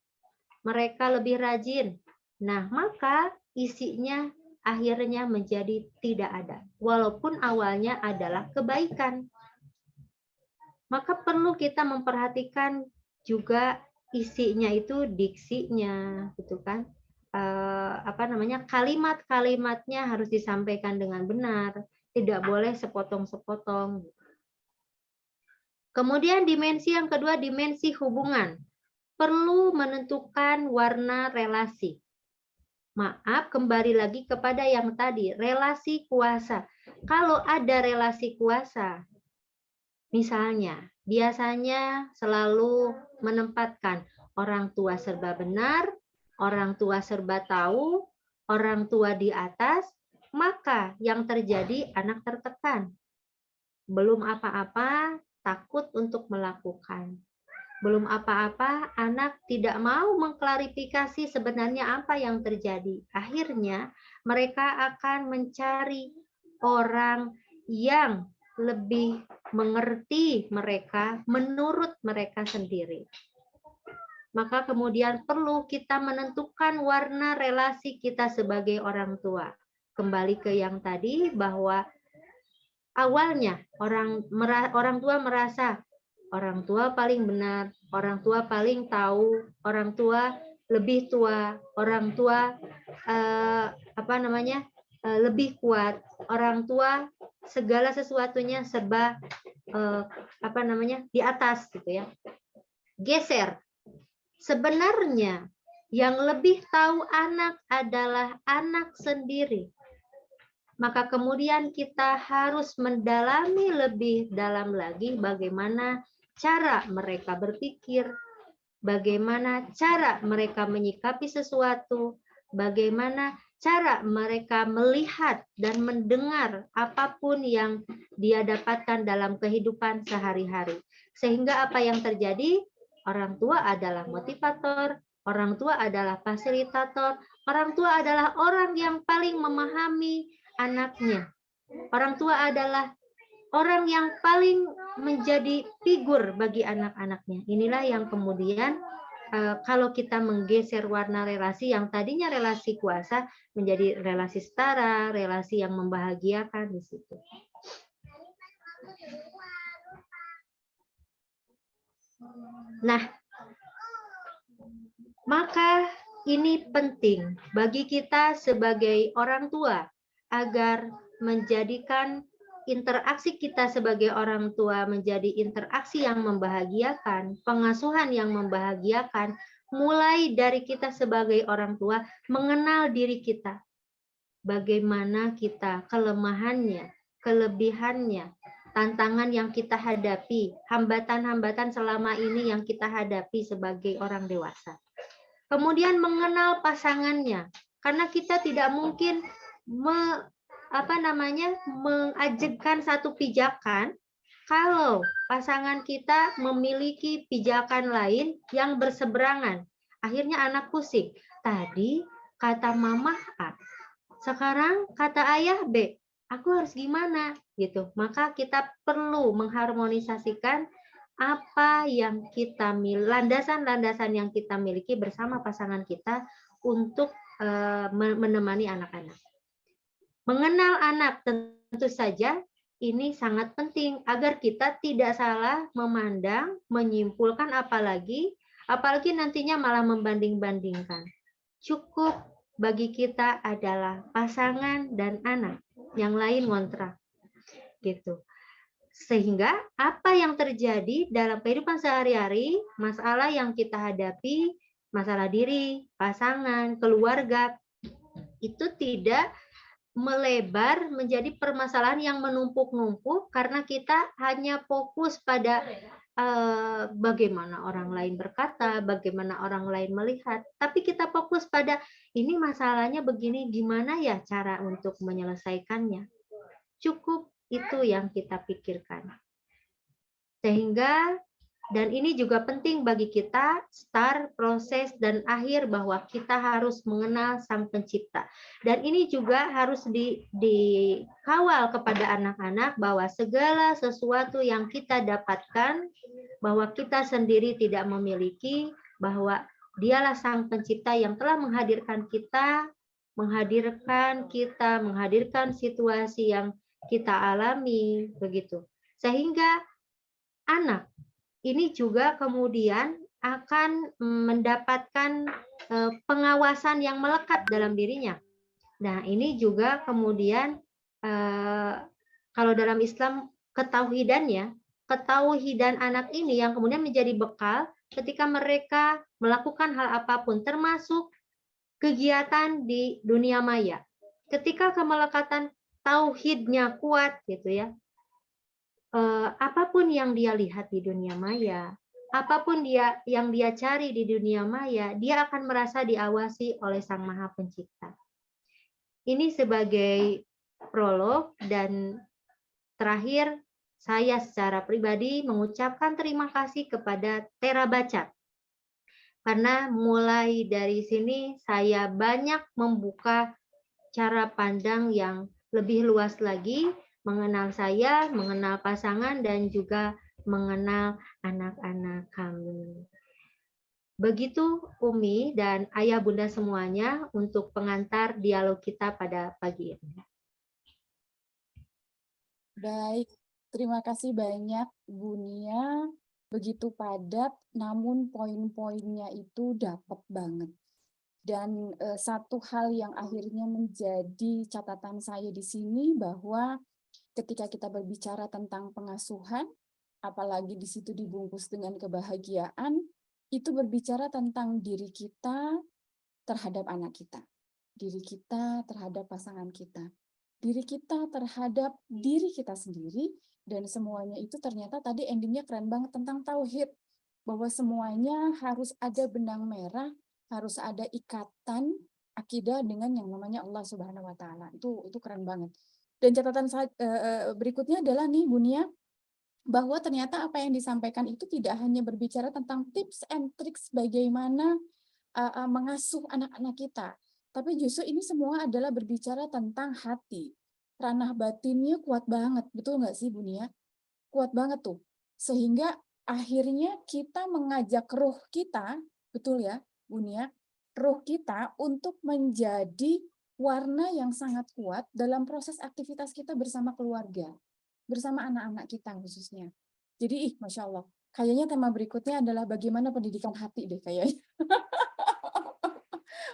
Speaker 2: mereka lebih rajin. Nah, maka isinya akhirnya menjadi tidak ada, walaupun awalnya adalah kebaikan. Maka perlu kita memperhatikan juga isinya itu diksinya, gitu kan? Kalimat-kalimatnya harus disampaikan dengan benar, tidak boleh sepotong-sepotong. Kemudian dimensi yang kedua, dimensi hubungan. Perlu menentukan warna relasi. Maaf, kembali lagi kepada yang tadi, relasi kuasa. Kalau ada relasi kuasa, misalnya, biasanya selalu menempatkan orang tua serba benar, orang tua serba tahu, orang tua di atas, maka yang terjadi anak tertekan. Belum apa-apa, takut untuk melakukan. Belum apa-apa, anak tidak mau mengklarifikasi sebenarnya apa yang terjadi. Akhirnya, mereka akan mencari orang yang lebih mengerti mereka menurut mereka sendiri. Maka kemudian perlu kita menentukan warna relasi kita sebagai orang tua. Kembali ke yang tadi, bahwa awalnya orang tua merasa orang tua paling benar, orang tua paling tahu, orang tua lebih tua, orang tua lebih kuat. Orang tua segala sesuatunya serba di atas gitu ya. Geser. Sebenarnya yang lebih tahu anak adalah anak sendiri. Maka kemudian kita harus mendalami lebih dalam lagi bagaimana cara mereka berpikir, bagaimana cara mereka menyikapi sesuatu, bagaimana cara mereka melihat dan mendengar apapun yang dia dapatkan dalam kehidupan sehari-hari. Sehingga apa yang terjadi? Orang tua adalah motivator, orang tua adalah fasilitator, orang tua adalah orang yang paling memahami anaknya. Orang tua adalah orang yang paling menjadi figur bagi anak-anaknya. Inilah yang kemudian kalau kita menggeser warna relasi yang tadinya relasi kuasa menjadi relasi setara, relasi yang membahagiakan di situ. Nah, maka ini penting bagi kita sebagai orang tua agar menjadikan interaksi kita sebagai orang tua menjadi interaksi yang membahagiakan, pengasuhan yang membahagiakan, mulai dari kita sebagai orang tua mengenal diri kita. Bagaimana kita, kelemahannya, kelebihannya, tantangan yang kita hadapi, hambatan-hambatan selama ini yang kita hadapi sebagai orang dewasa. Kemudian mengenal pasangannya, karena kita tidak mungkin mengajukan satu pijakan kalau pasangan kita memiliki pijakan lain yang berseberangan. Akhirnya anak pusing. Tadi kata mama A, sekarang kata ayah B. Aku harus gimana? Gitu. Maka kita perlu mengharmonisasikan apa yang kita landasan-landasan yang kita miliki bersama pasangan kita untuk menemani anak-anak. Mengenal anak tentu saja ini sangat penting agar kita tidak salah memandang, menyimpulkan apalagi nantinya malah membanding-bandingkan. Cukup bagi kita adalah pasangan dan anak, yang lain ngontrak. Gitu. Sehingga apa yang terjadi dalam kehidupan sehari-hari, masalah yang kita hadapi, masalah diri, pasangan, keluarga, itu tidak melebar menjadi permasalahan yang menumpuk-numpuk karena kita hanya fokus pada bagaimana orang lain berkata, bagaimana orang lain melihat. Tapi kita fokus pada ini masalahnya begini, gimana ya cara untuk menyelesaikannya. Cukup itu yang kita pikirkan. Sehingga, dan ini juga penting bagi kita, start, proses, dan akhir bahwa kita harus mengenal Sang Pencipta. Dan ini juga harus dikawal kepada anak-anak bahwa segala sesuatu yang kita dapatkan, bahwa kita sendiri tidak memiliki, bahwa Dialah Sang Pencipta yang telah menghadirkan situasi yang kita alami, begitu. Sehingga anak ini juga kemudian akan mendapatkan pengawasan yang melekat dalam dirinya. Nah, ini juga kemudian kalau dalam Islam ketauhidan anak ini yang kemudian menjadi bekal ketika mereka melakukan hal apapun, termasuk kegiatan di dunia maya. Ketika kemelekatan tauhidnya kuat, gitu ya, apapun yang dia lihat di dunia maya, apapun yang dia cari di dunia maya, dia akan merasa diawasi oleh Sang Maha Pencipta. Ini sebagai prolog, dan terakhir saya secara pribadi mengucapkan terima kasih kepada Tera Baca. Karena mulai dari sini saya banyak membuka cara pandang yang lebih luas lagi, mengenal saya, mengenal pasangan, dan juga mengenal anak-anak kami. Begitu Umi dan Ayah Bunda semuanya untuk pengantar dialog kita pada pagi ini.
Speaker 1: Baik, terima kasih banyak Bu Nia. Begitu padat, namun poin-poinnya itu dapat banget. Dan satu hal yang akhirnya menjadi catatan saya di sini bahwa ketika kita berbicara tentang pengasuhan, apalagi di situ dibungkus dengan kebahagiaan, itu berbicara tentang diri kita terhadap anak kita, diri kita terhadap pasangan kita, diri kita terhadap diri kita sendiri, dan semuanya itu ternyata tadi endingnya keren banget tentang tauhid, bahwa semuanya harus ada benang merah, harus ada ikatan akidah dengan yang namanya Allah Subhanahu wa Ta'ala. Itu keren banget. Dan catatan berikutnya adalah nih Bu Nia, bahwa ternyata apa yang disampaikan itu tidak hanya berbicara tentang tips and tricks bagaimana mengasuh anak-anak kita, tapi justru ini semua adalah berbicara tentang hati. Ranah batinnya kuat banget, betul nggak sih Bu Nia? Kuat banget tuh. Sehingga akhirnya kita mengajak ruh kita, betul ya Bu Nia, ruh kita untuk menjadi warna yang sangat kuat dalam proses aktivitas kita bersama keluarga, bersama anak-anak kita khususnya. Jadi, Masya Allah, kayaknya tema berikutnya adalah bagaimana pendidikan hati deh kayaknya.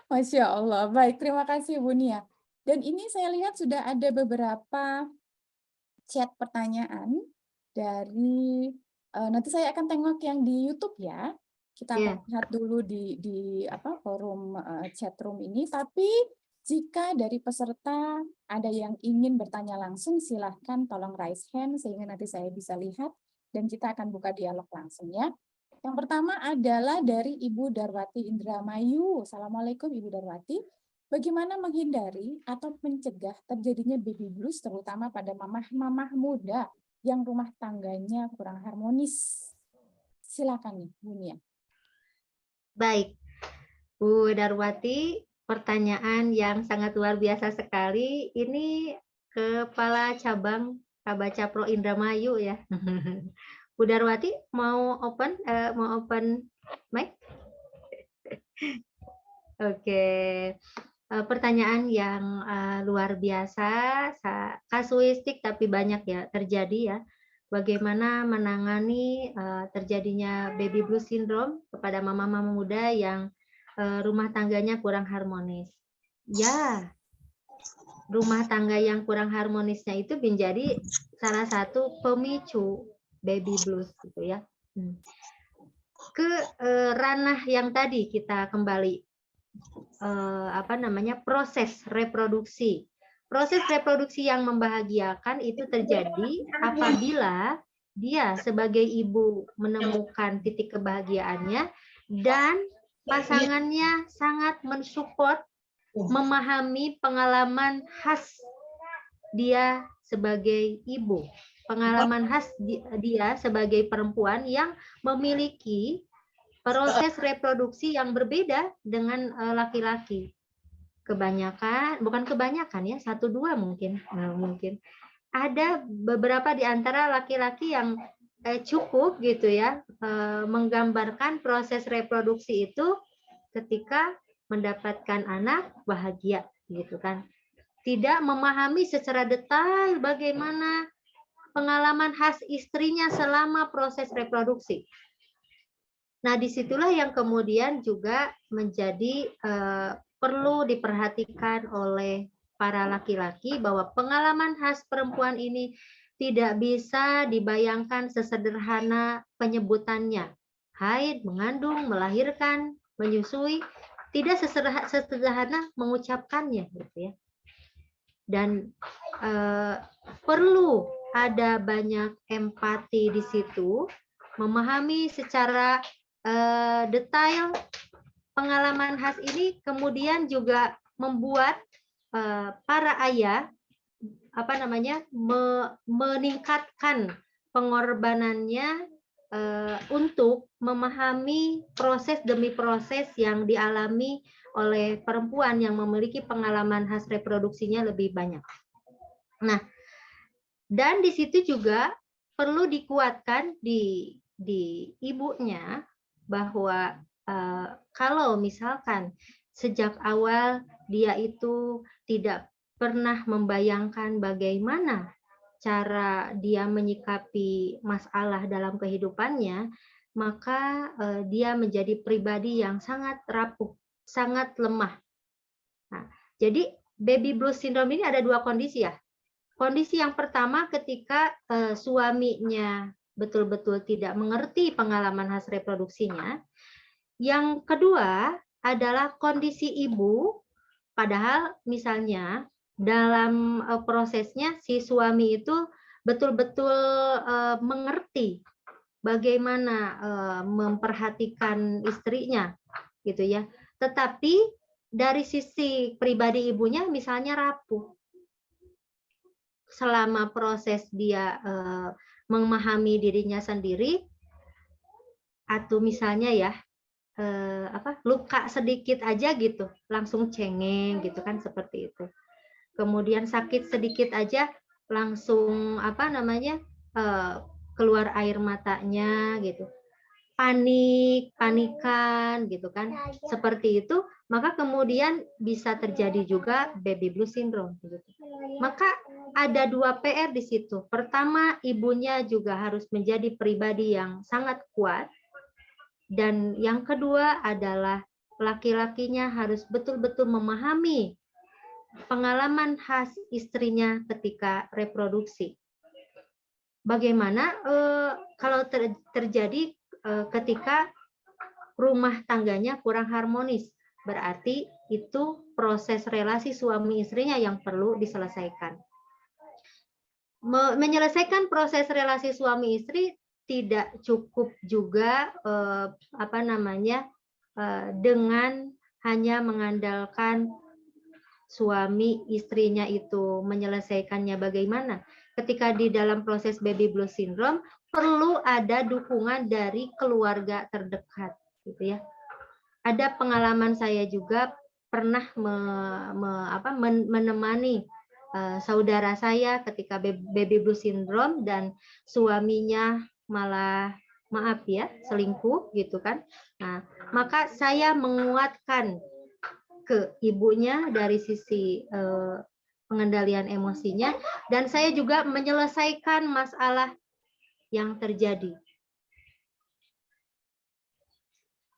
Speaker 1: Masya Allah. Baik, terima kasih Bu Nia. Dan ini saya lihat sudah ada beberapa chat pertanyaan dari nanti saya akan tengok yang di YouTube ya. Kita akan lihat dulu di forum chat room ini. Tapi jika dari peserta ada yang ingin bertanya langsung, silahkan tolong raise hand sehingga nanti saya bisa lihat dan kita akan buka dialog langsung ya. Yang pertama adalah dari Ibu Darwati Indramayu. Assalamualaikum Ibu Darwati. Bagaimana menghindari atau mencegah terjadinya baby blues terutama pada mamah-mamah muda yang rumah tangganya kurang harmonis? Silakan nih, Bu Nia.
Speaker 2: Baik, Bu Darwati, pertanyaan yang sangat luar biasa sekali. Ini Kepala Cabang Kabaca Pro Indramayu ya. Bu Darwati mau open mic? Oke. Pertanyaan yang luar biasa, kasuistik tapi banyak ya terjadi ya. Bagaimana menangani terjadinya baby blues syndrome kepada mama-mama muda yang rumah tangganya kurang harmonis. Ya, rumah tangga yang kurang harmonisnya itu menjadi salah satu pemicu baby blues gitu ya. Ke ranah yang tadi kita kembali proses reproduksi. Proses reproduksi yang membahagiakan itu terjadi apabila dia sebagai ibu menemukan titik kebahagiaannya dan pasangannya sangat mensupport, memahami pengalaman khas dia sebagai ibu, pengalaman khas dia sebagai perempuan yang memiliki proses reproduksi yang berbeda dengan laki-laki. Bukan kebanyakan ya, 1-2 mungkin. Ada beberapa di antara laki-laki yang cukup gitu ya, menggambarkan proses reproduksi itu ketika mendapatkan anak bahagia gitu kan. Tidak memahami secara detail bagaimana pengalaman khas istrinya selama proses reproduksi. Nah, disitulah yang kemudian juga menjadi perlu diperhatikan oleh para laki-laki bahwa pengalaman khas perempuan ini tidak bisa dibayangkan sesederhana penyebutannya. Haid, mengandung, melahirkan, menyusui, tidak sesederhana mengucapkannya gitu ya. Dan perlu ada banyak empati di situ, memahami secara detail pengalaman khas ini, kemudian juga membuat para ayah meningkatkan pengorbanannya untuk memahami proses demi proses yang dialami oleh perempuan yang memiliki pengalaman khas reproduksinya lebih banyak. Nah, dan di situ juga perlu dikuatkan di ibunya bahwa kalau misalkan sejak awal dia itu tidak pernah membayangkan bagaimana cara dia menyikapi masalah dalam kehidupannya, maka dia menjadi pribadi yang sangat rapuh sangat lemah. Nah, jadi baby blues syndrome ini ada dua kondisi ya. Kondisi yang pertama ketika suaminya betul-betul tidak mengerti pengalaman khas reproduksinya. Yang kedua adalah kondisi ibu, padahal misalnya dalam prosesnya si suami itu betul-betul mengerti bagaimana memperhatikan istrinya, gitu ya. Tetapi dari sisi pribadi ibunya misalnya rapuh. Selama proses dia memahami dirinya sendiri, atau misalnya ya luka sedikit aja gitu langsung cengeng gitu kan, seperti itu. Kemudian sakit sedikit aja langsung keluar air matanya gitu, panikan gitu kan, seperti itu. Maka kemudian bisa terjadi juga baby blues syndrome gitu. Maka ada dua PR di situ. Pertama, ibunya juga harus menjadi pribadi yang sangat kuat, dan yang kedua adalah laki-lakinya harus betul-betul memahami pengalaman khas istrinya ketika reproduksi. Bagaimana kalau terjadi ketika rumah tangganya kurang harmonis, berarti itu proses relasi suami istrinya yang perlu diselesaikan. Menyelesaikan proses relasi suami istri tidak cukup juga dengan hanya mengandalkan suami istrinya itu menyelesaikannya bagaimana. Ketika di dalam proses baby blues syndrome perlu ada dukungan dari keluarga terdekat, gitu ya. Ada pengalaman saya juga pernah menemani saudara saya ketika baby blues syndrome dan suaminya malah selingkuh gitu kan. Nah, maka saya menguatkan ke ibunya dari sisi pengendalian emosinya, dan saya juga menyelesaikan masalah yang terjadi.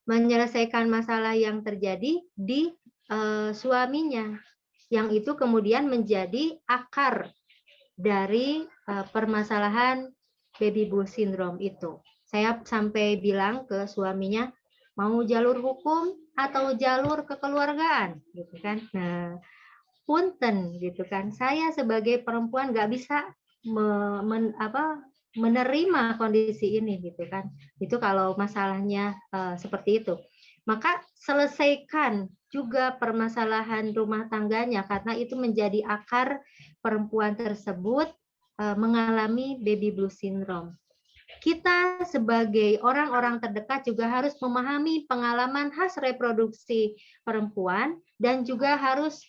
Speaker 2: Menyelesaikan masalah yang terjadi di suaminya, yang itu kemudian menjadi akar dari permasalahan baby blues syndrome itu. Saya sampai bilang ke suaminya, mau jalur hukum atau jalur kekeluargaan, gitu kan. Nah, punten gitu kan, saya sebagai perempuan nggak bisa menerima kondisi ini gitu kan. Itu kalau masalahnya seperti itu. Maka selesaikan juga permasalahan rumah tangganya, karena itu menjadi akar perempuan tersebut mengalami baby blues syndrome. Kita sebagai orang-orang terdekat juga harus memahami pengalaman khas reproduksi perempuan, dan juga harus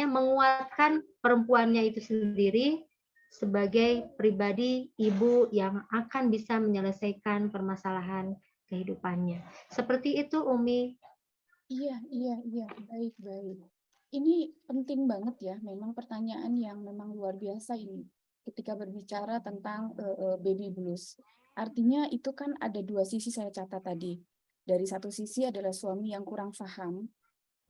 Speaker 2: menguatkan perempuannya itu sendiri sebagai pribadi ibu yang akan bisa menyelesaikan permasalahan kehidupannya. Seperti itu, Umi.
Speaker 1: Iya, baik. Ini penting banget ya, memang pertanyaan yang memang luar biasa ini ketika berbicara tentang baby blues. Artinya itu kan ada dua sisi saya catat tadi. Dari satu sisi adalah suami yang kurang paham,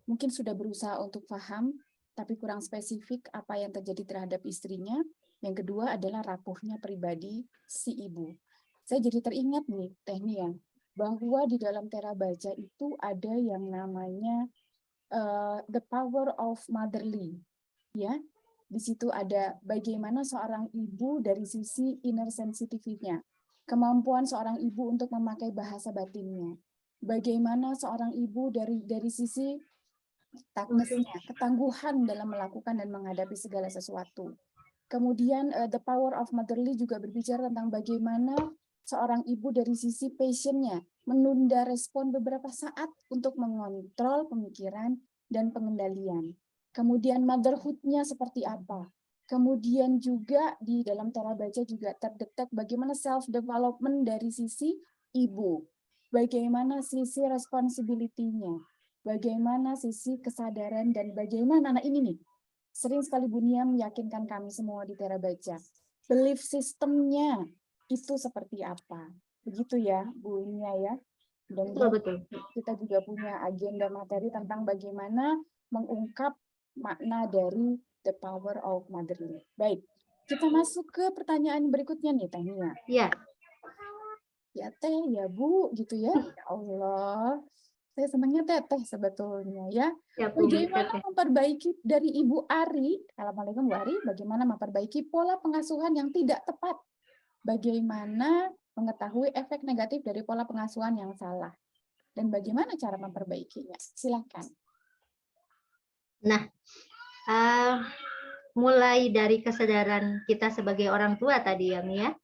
Speaker 1: mungkin sudah berusaha untuk paham, tapi kurang spesifik apa yang terjadi terhadap istrinya. Yang kedua adalah rapuhnya pribadi si ibu. Saya jadi teringat nih, Teh Nia, bahwa di dalam Tera Baca itu ada yang namanya the power of motherly. Ya, di situ ada bagaimana seorang ibu dari sisi inner sensitivity-nya, kemampuan seorang ibu untuk memakai bahasa batinnya, bagaimana seorang ibu dari sisi toughness-nya, ketangguhan dalam melakukan dan menghadapi segala sesuatu. Kemudian the power of motherly juga berbicara tentang bagaimana seorang ibu dari sisi passion-nya menunda respon beberapa saat untuk mengontrol pemikiran dan pengendalian. Kemudian motherhood-nya seperti apa. Kemudian juga di dalam Tera Baca juga terdetek bagaimana self-development dari sisi ibu. Bagaimana sisi responsibility-nya. Bagaimana sisi kesadaran dan bagaimana, nah ini nih, sering sekali Bu Nia meyakinkan kami semua di Tera Baca. Belief system-nya itu seperti apa. Begitu ya Bu Nia ya. Mudah-mudahan
Speaker 2: betul.
Speaker 1: kita juga punya agenda materi tentang bagaimana mengungkap makna dari the power of motherly. Baik, kita masuk ke pertanyaan berikutnya nih, Teh Nia.
Speaker 2: Ya,
Speaker 1: Ya Teh, ya Bu, gitu ya. Ya Allah, saya senangnya Teteh sebetulnya ya.
Speaker 2: ya Bu.
Speaker 1: Bagaimana memperbaiki dari Ibu Ari, Assalamualaikum Bu Ari, bagaimana memperbaiki pola pengasuhan yang tidak tepat? Bagaimana mengetahui efek negatif dari pola pengasuhan yang salah? Dan bagaimana cara memperbaikinya? Silakan.
Speaker 2: Nah, mulai dari kesadaran kita sebagai orang tua tadi ya, Mia.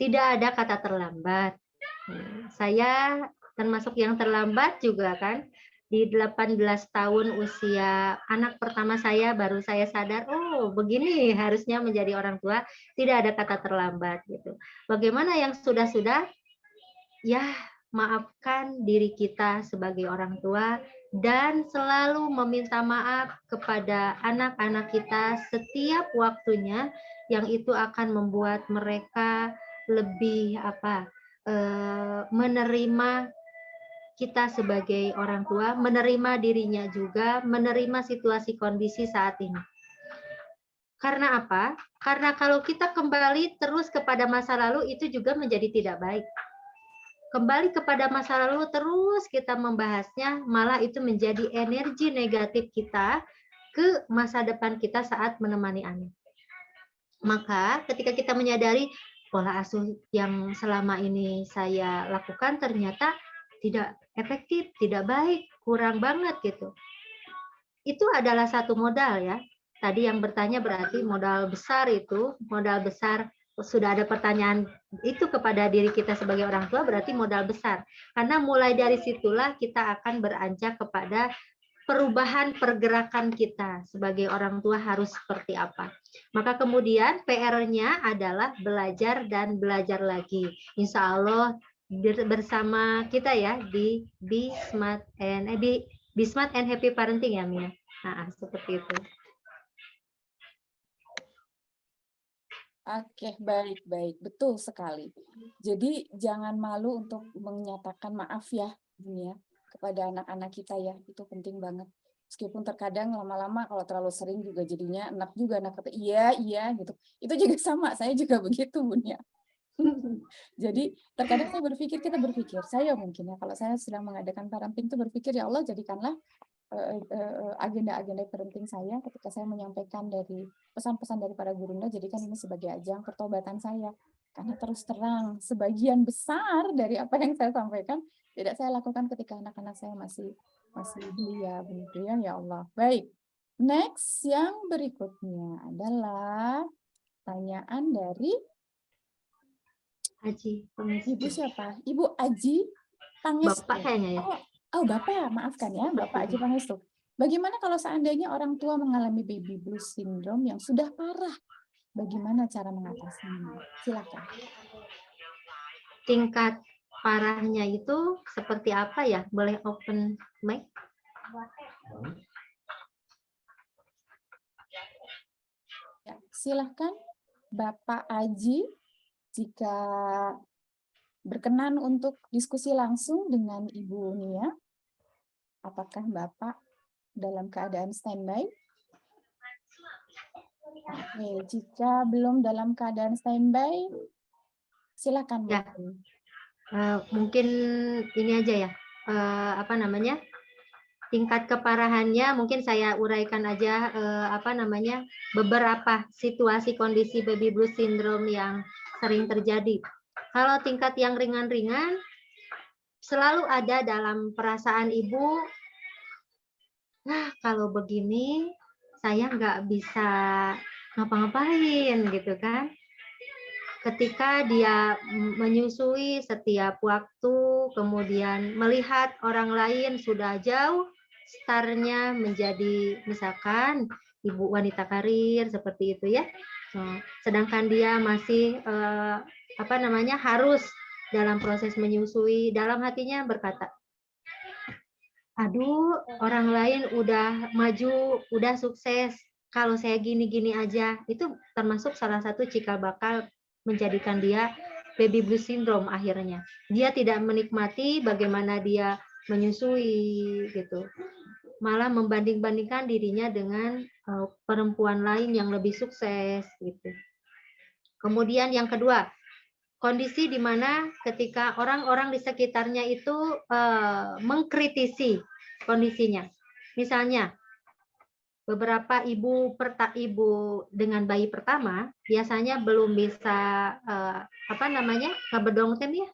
Speaker 2: Tidak ada kata terlambat. Saya termasuk yang terlambat juga kan. Di 18 tahun usia anak pertama saya baru saya sadar, oh begini harusnya menjadi orang tua, tidak ada kata terlambat gitu. Bagaimana yang sudah-sudah, ya maafkan diri kita sebagai orang tua dan selalu meminta maaf kepada anak-anak kita setiap waktunya, yang itu akan membuat mereka lebih menerima kita sebagai orang tua, menerima dirinya juga, menerima situasi kondisi saat ini. Karena apa? Karena kalau kita kembali terus kepada masa lalu, itu juga menjadi tidak baik. Kembali kepada masa lalu terus kita membahasnya, malah itu menjadi energi negatif kita ke masa depan kita saat menemani anak. Maka ketika kita menyadari pola asuh yang selama ini saya lakukan ternyata tidak efektif, tidak baik, kurang banget gitu. Itu adalah satu modal ya. Tadi yang bertanya berarti modal besar itu, modal besar sudah ada pertanyaan itu kepada diri kita sebagai orang tua berarti modal besar. Karena mulai dari situlah kita akan beranjak kepada perubahan pergerakan kita sebagai orang tua harus seperti apa. Maka kemudian PR-nya adalah belajar dan belajar lagi. Insya Allah bersama kita ya di Be Smart and Happy Parenting ya Mia. Nah, seperti itu.
Speaker 1: Oke, baik. Betul sekali. Jadi jangan malu untuk menyatakan maaf ya, Bun ya, kepada anak-anak kita ya. Itu penting banget. Meskipun terkadang lama-lama kalau terlalu sering juga jadinya enak juga anak kata iya gitu. Itu juga sama, saya juga begitu, Bun ya. Jadi terkadang kita berpikir, saya mungkin ya kalau saya sedang mengadakan parenting itu berpikir ya Allah jadikanlah agenda-agenda parenting saya ketika saya menyampaikan dari pesan-pesan dari para gurunda, jadikan ini sebagai ajang pertobatan saya. Karena terus terang, sebagian besar dari apa yang saya sampaikan tidak saya lakukan ketika anak-anak saya masih belia, begitu ya Allah. Baik, next yang berikutnya adalah pertanyaan dari
Speaker 2: Aji,
Speaker 1: Ibu siapa? Ibu Aji Pangestu.
Speaker 2: Bapak kayaknya ya.
Speaker 1: Oh, Bapak, maafkan ya, Bapak Aji Pangestu. Bagaimana kalau seandainya orang tua mengalami baby blues syndrome yang sudah parah? Bagaimana cara mengatasinya? Silakan.
Speaker 2: Tingkat parahnya itu seperti apa ya? Boleh open mic?
Speaker 1: Ya, silakan Bapak Aji jika berkenan untuk diskusi langsung dengan Ibu Nia. Apakah Bapak dalam keadaan standby? Oke, jika belum dalam keadaan standby, silakan.
Speaker 2: Ya, mungkin ini aja ya, tingkat keparahannya mungkin saya uraikan aja beberapa situasi kondisi baby blues syndrome yang sering terjadi. Kalau tingkat yang ringan-ringan selalu ada dalam perasaan ibu, nah kalau begini saya nggak bisa ngapa-ngapain gitu kan. Ketika dia menyusui setiap waktu, kemudian melihat orang lain sudah jauh startnya menjadi misalkan ibu wanita karir seperti itu ya, sedangkan dia masih harus dalam proses menyusui, dalam hatinya berkata, aduh orang lain udah maju, udah sukses, kalau saya gini-gini aja. Itu termasuk salah satu cikal bakal menjadikan dia baby blues syndrome akhirnya. Dia tidak menikmati bagaimana dia menyusui gitu. Malah membanding-bandingkan dirinya dengan perempuan lain yang lebih sukses gitu. Kemudian yang kedua, kondisi di mana ketika orang-orang di sekitarnya itu mengkritisi kondisinya. Misalnya, beberapa ibu dengan bayi pertama biasanya belum bisa ngebedong tem ya.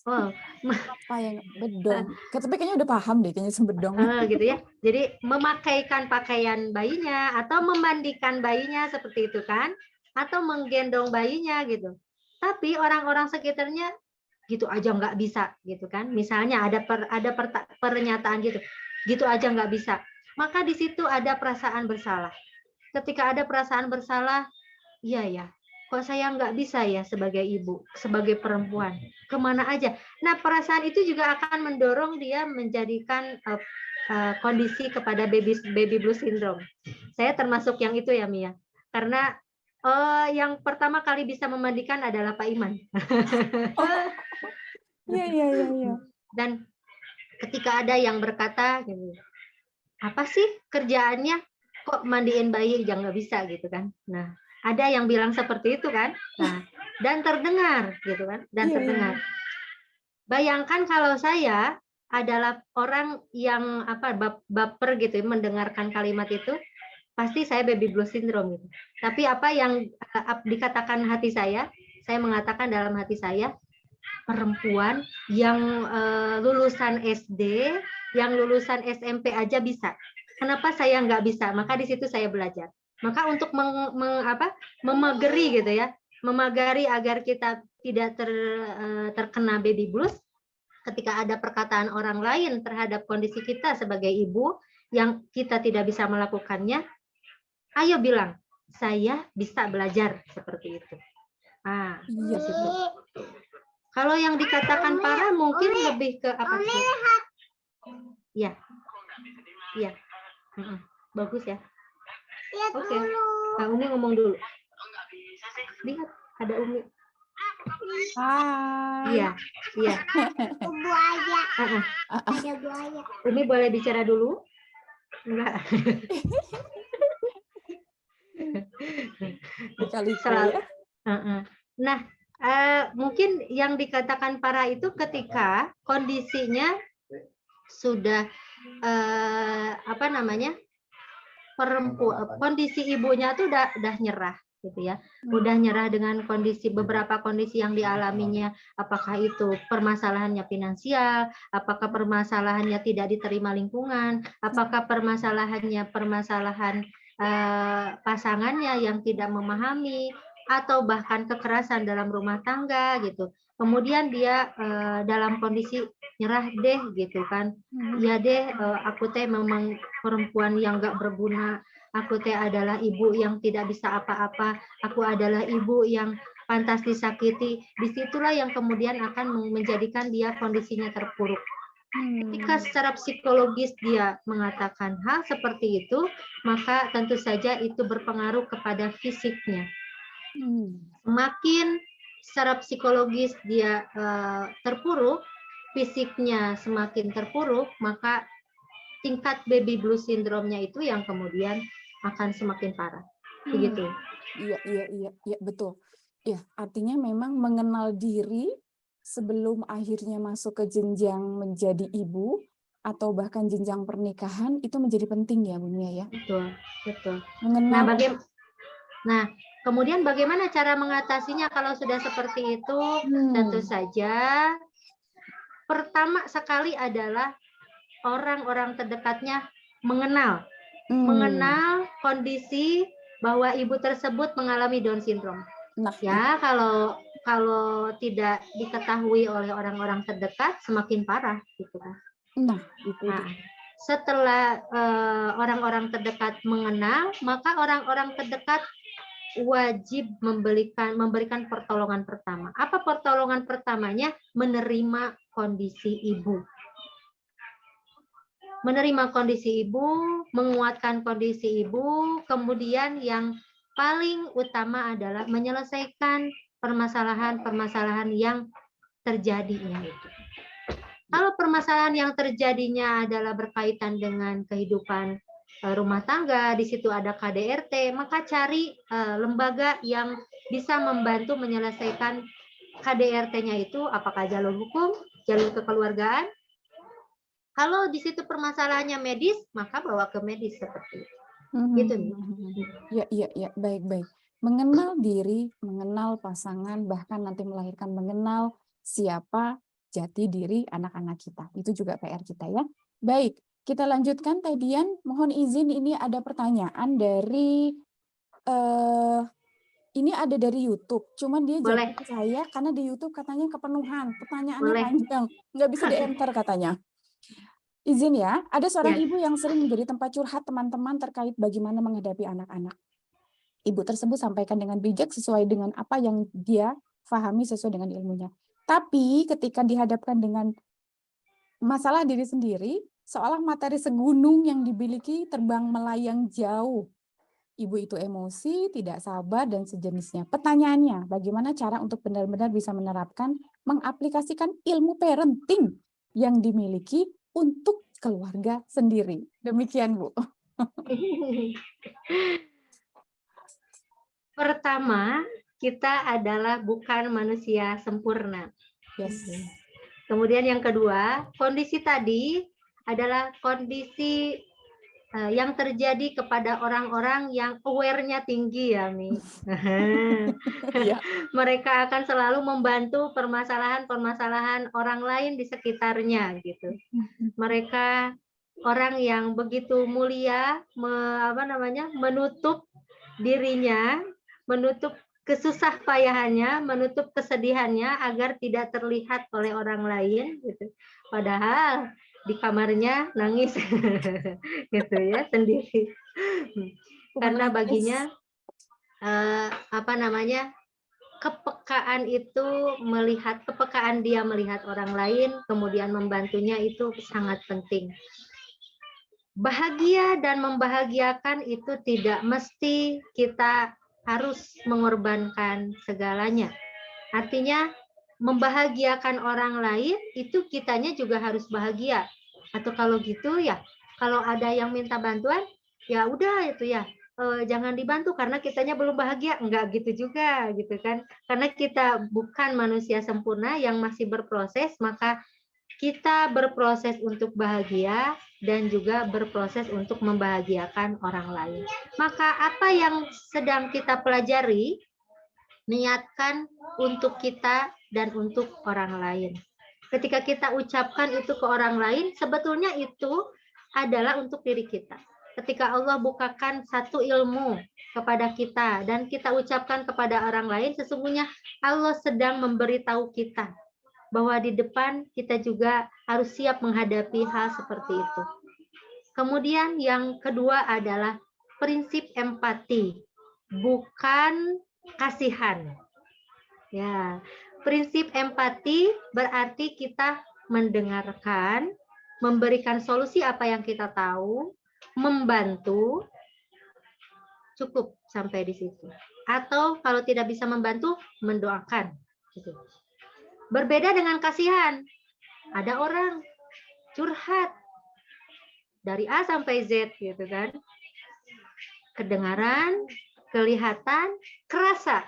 Speaker 2: Oh,
Speaker 1: Apa yang bedong? Tapi kayaknya udah paham deh kayaknya sembedong.
Speaker 2: gitu ya. Jadi memakaikan pakaian bayinya atau memandikan bayinya seperti itu kan, atau menggendong bayinya gitu. Tapi orang-orang sekitarnya gitu aja nggak bisa gitu kan. Misalnya ada pernyataan gitu aja nggak bisa. Maka di situ ada perasaan bersalah. Ketika ada perasaan bersalah, iya ya, kok saya nggak bisa ya sebagai ibu, sebagai perempuan, kemana aja. Nah, perasaan itu juga akan mendorong dia menjadikan kondisi kepada baby blues syndrome. Saya termasuk yang itu ya, Mia. Karena yang pertama kali bisa memandikan adalah Pak Iman.
Speaker 1: Iya.
Speaker 2: Dan ketika ada yang berkata, apa sih kerjaannya? Kok mandiin bayi aja nggak bisa gitu kan? Nah, ada yang bilang seperti itu kan? Nah, dan terdengar gitu kan? Dan terdengar. Bayangkan kalau saya adalah orang yang baper gitu mendengarkan kalimat itu, pasti saya baby blues syndrome gitu. Tapi apa yang dikatakan hati saya mengatakan dalam hati saya, perempuan yang lulusan SD, yang lulusan SMP aja bisa. Kenapa saya nggak bisa? Maka di situ saya belajar. Maka untuk memagari gitu ya, memagari agar kita tidak terkena baby blues, ketika ada perkataan orang lain terhadap kondisi kita sebagai ibu yang kita tidak bisa melakukannya, ayo bilang, saya bisa belajar seperti itu. Di situ. Kalau yang dikatakan parah mungkin lebih ke apa sih? Ya. Bagus ya. Oke. Nah, Umi ngomong dulu. Lihat, ada Umi.
Speaker 1: Hai.
Speaker 2: Iya.
Speaker 3: Buaya. Ada buaya.
Speaker 2: Umi boleh bicara dulu? Enggak.
Speaker 1: Selalu.
Speaker 2: Nah, mungkin yang dikatakan parah itu ketika kondisinya sudah kondisi ibunya tuh udah nyerah gitu ya, udah nyerah dengan beberapa kondisi yang dialaminya, apakah itu permasalahannya finansial, apakah permasalahannya tidak diterima lingkungan, apakah permasalahan pasangannya yang tidak memahami, atau bahkan kekerasan dalam rumah tangga gitu. Kemudian dia dalam kondisi nyerah deh gitu kan. Ya deh, aku teh memang perempuan yang gak berguna. Aku teh adalah ibu yang tidak bisa apa-apa. Aku adalah ibu yang pantas disakiti. Disitulah yang kemudian akan menjadikan dia kondisinya terpuruk. Ketika secara psikologis dia mengatakan hal seperti itu, maka tentu saja itu berpengaruh kepada fisiknya. Semakin secara psikologis dia terpuruk, fisiknya semakin terpuruk, maka tingkat baby blues syndrome-nya itu yang kemudian akan semakin parah. Begitu.
Speaker 1: Iya, betul. Ya, artinya memang mengenal diri sebelum akhirnya masuk ke jenjang menjadi ibu atau bahkan jenjang pernikahan itu menjadi penting ya, Bu Mia ya.
Speaker 2: Betul.
Speaker 1: Mengenal.
Speaker 2: Nah, kemudian bagaimana cara mengatasinya kalau sudah seperti itu? Tentu saja pertama sekali adalah orang-orang terdekatnya mengenal kondisi bahwa ibu tersebut mengalami Down syndrome. Ya, kalau tidak diketahui oleh orang-orang terdekat semakin parah gitu kan. Setelah orang-orang terdekat mengenal, maka orang-orang terdekat wajib memberikan pertolongan pertama. Apa pertolongan pertamanya? Menerima kondisi ibu. Menerima kondisi ibu, menguatkan kondisi ibu, kemudian yang paling utama adalah menyelesaikan permasalahan-permasalahan yang terjadinya itu. Kalau permasalahan yang terjadinya adalah berkaitan dengan kehidupan rumah tangga, di situ ada KDRT, maka cari lembaga yang bisa membantu menyelesaikan KDRT-nya itu, apakah jalur hukum, jalur kekeluargaan. Kalau di situ permasalahannya medis, maka bawa ke medis seperti itu. Gitu nih.
Speaker 1: Ya, baik. Mengenal diri, mengenal pasangan, bahkan nanti melahirkan, mengenal siapa jati diri anak-anak kita. Itu juga PR kita ya. Baik, kita lanjutkan Teh Dian. Mohon izin ini ada pertanyaan dari ini ada dari YouTube. Cuman dia
Speaker 2: Boleh.
Speaker 1: jawab ke saya karena di YouTube katanya kepenuhan. Pertanyaannya
Speaker 2: Boleh.
Speaker 1: panjang, nggak bisa di-enter katanya. Izin ya, ada seorang
Speaker 2: Ya.
Speaker 1: ibu yang sering menjadi tempat curhat teman-teman terkait bagaimana menghadapi anak-anak. Ibu tersebut sampaikan dengan bijak sesuai dengan apa yang dia pahami sesuai dengan ilmunya. Tapi ketika dihadapkan dengan masalah diri sendiri, seolah materi segunung yang dimiliki terbang melayang jauh. Ibu itu emosi, tidak sabar, dan sejenisnya. Pertanyaannya, bagaimana cara untuk benar-benar bisa menerapkan, mengaplikasikan ilmu parenting yang dimiliki untuk keluarga sendiri. Demikian, Bu.
Speaker 2: Pertama, kita adalah bukan manusia sempurna.
Speaker 1: Yes.
Speaker 2: Kemudian yang kedua, kondisi tadi adalah kondisi yang terjadi kepada orang-orang yang aware-nya tinggi ya, Mi.
Speaker 1: Ya.
Speaker 2: Mereka akan selalu membantu permasalahan-permasalahan orang lain di sekitarnya gitu. Mereka orang yang begitu mulia, menutup dirinya, menutup kesusah payahannya, menutup kesedihannya agar tidak terlihat oleh orang lain gitu. Padahal di kamarnya nangis gitu ya sendiri. Karena baginya kepekaan itu kepekaan dia melihat orang lain kemudian membantunya itu sangat penting. Bahagia dan membahagiakan itu tidak mesti kita harus mengorbankan segalanya. Artinya membahagiakan orang lain itu kitanya juga harus bahagia. Atau kalau gitu ya, kalau ada yang minta bantuan, ya udah itu ya, jangan dibantu karena kitanya belum bahagia. Enggak gitu juga gitu kan. Karena kita bukan manusia sempurna yang masih berproses, maka kita berproses untuk bahagia dan juga berproses untuk membahagiakan orang lain. Maka apa yang sedang kita pelajari, niatkan untuk kita dan untuk orang lain. Ketika kita ucapkan itu ke orang lain, sebetulnya itu adalah untuk diri kita. Ketika Allah bukakan satu ilmu kepada kita dan kita ucapkan kepada orang lain, sesungguhnya Allah sedang memberitahu kita bahwa di depan kita juga harus siap menghadapi hal seperti itu. Kemudian yang kedua adalah prinsip empati, bukan kasihan. Ya, prinsip empati berarti kita mendengarkan, memberikan solusi apa yang kita tahu, membantu, cukup sampai di situ. Atau kalau tidak bisa membantu, mendoakan. Gitu. Berbeda dengan kasihan. Ada orang curhat dari A sampai Z gitu kan. Kedengaran, kelihatan, kerasa.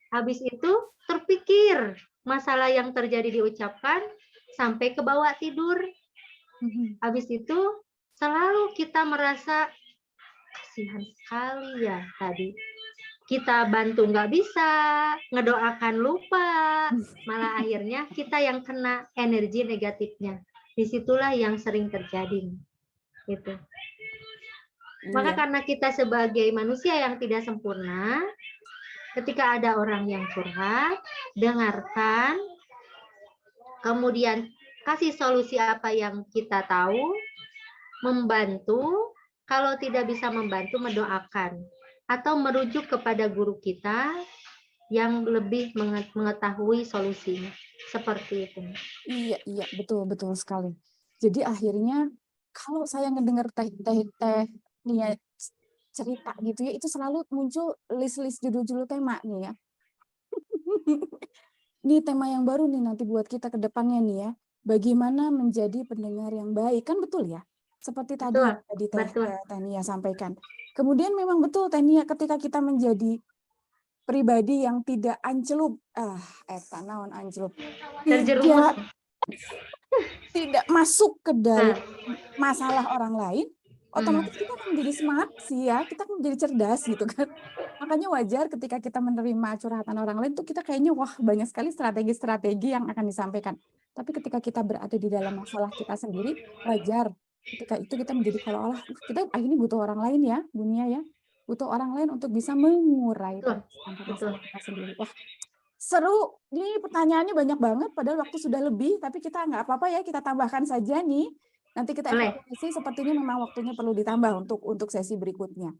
Speaker 2: Habis itu terpikir masalah yang terjadi diucapkan sampai ke bawah tidur. Habis itu selalu kita merasa kasihan sekali ya tadi. Kita bantu nggak bisa, ngedoakan lupa, malah akhirnya kita yang kena energi negatifnya. Disitulah yang sering terjadi. Gitu. Maka karena kita sebagai manusia yang tidak sempurna, ketika ada orang yang curhat, dengarkan, kemudian kasih solusi apa yang kita tahu, membantu, kalau tidak bisa membantu, mendoakan. Atau merujuk kepada guru kita yang lebih mengetahui solusinya. Seperti itu.
Speaker 1: Iya, betul sekali. Jadi akhirnya, kalau saya ngedengar teh cerita gitu ya, itu selalu muncul list-list judul-judul tema nih ya. Ini tema yang baru nih nanti buat kita ke depannya nih ya. Bagaimana menjadi pendengar yang baik, kan betul ya? Seperti tadi
Speaker 2: Betul,
Speaker 1: yang tadi
Speaker 2: betul.
Speaker 1: Tania sampaikan. Kemudian memang betul Tania, ketika kita menjadi pribadi yang tidak ancelup, eta naon ancelup,
Speaker 2: Terjerumus.
Speaker 1: tidak masuk ke dalam
Speaker 2: Nah,
Speaker 1: masalah orang lain, otomatis kita akan menjadi smart sih ya, kita akan menjadi cerdas gitu kan. Makanya wajar ketika kita menerima curhatan orang lain tuh kita kayaknya wah banyak sekali strategi-strategi yang akan disampaikan. Tapi ketika kita berada di dalam masalah kita sendiri, wajar ketika itu kita menjadi seolah-olah kita ini butuh orang lain ya, dunia ya. Butuh orang lain untuk bisa mengurai
Speaker 2: betul,
Speaker 1: permasalahan
Speaker 2: betul.
Speaker 1: kita sendiri. Wah, seru. Ini pertanyaannya banyak banget, padahal waktu sudah lebih, tapi kita nggak apa-apa ya, kita tambahkan saja nih. Nanti kita
Speaker 2: Boleh.
Speaker 1: evaluasi, sepertinya memang waktunya perlu ditambah untuk sesi berikutnya.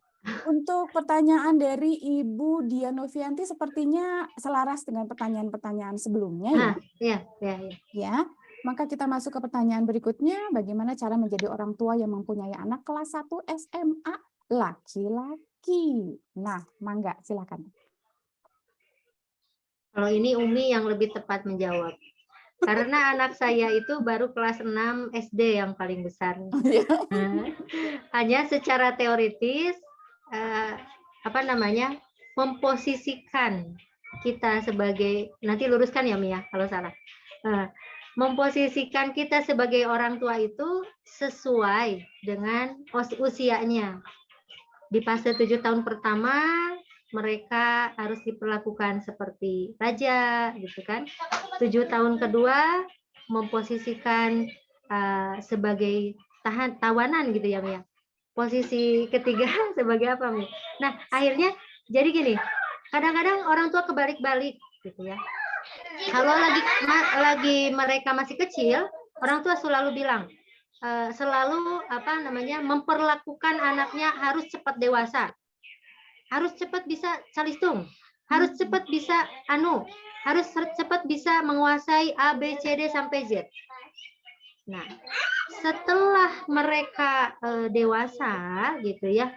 Speaker 1: Untuk pertanyaan dari Ibu Dianovianti, sepertinya selaras dengan pertanyaan-pertanyaan sebelumnya ya.
Speaker 2: Iya.
Speaker 1: Ya, maka kita masuk ke pertanyaan berikutnya, bagaimana cara menjadi orang tua yang mempunyai anak kelas 1 SMA laki-laki. Nah, mangga, silakan.
Speaker 2: Kalau ini Umi yang lebih tepat menjawab. Karena anak saya itu baru kelas 6 SD yang paling besar. Hanya secara teoritis memposisikan kita sebagai, nanti luruskan ya Mia kalau salah. Memposisikan kita sebagai orang tua itu sesuai dengan usianya. Di fase 7 tahun pertama mereka harus diperlakukan seperti raja, gitu kan. 7 tahun kedua memposisikan sebagai tawanan gitu ya, Mia. Posisi ketiga sebagai apa, Mia? Nah, akhirnya jadi gini, kadang-kadang orang tua kebalik-balik gitu ya. Kalau lagi mereka masih kecil, orang tua selalu bilang, memperlakukan anaknya harus cepat dewasa. Harus cepat bisa calistung, harus cepat bisa harus cepat bisa menguasai A, B, C, D sampai Z. Nah, setelah mereka dewasa gitu ya,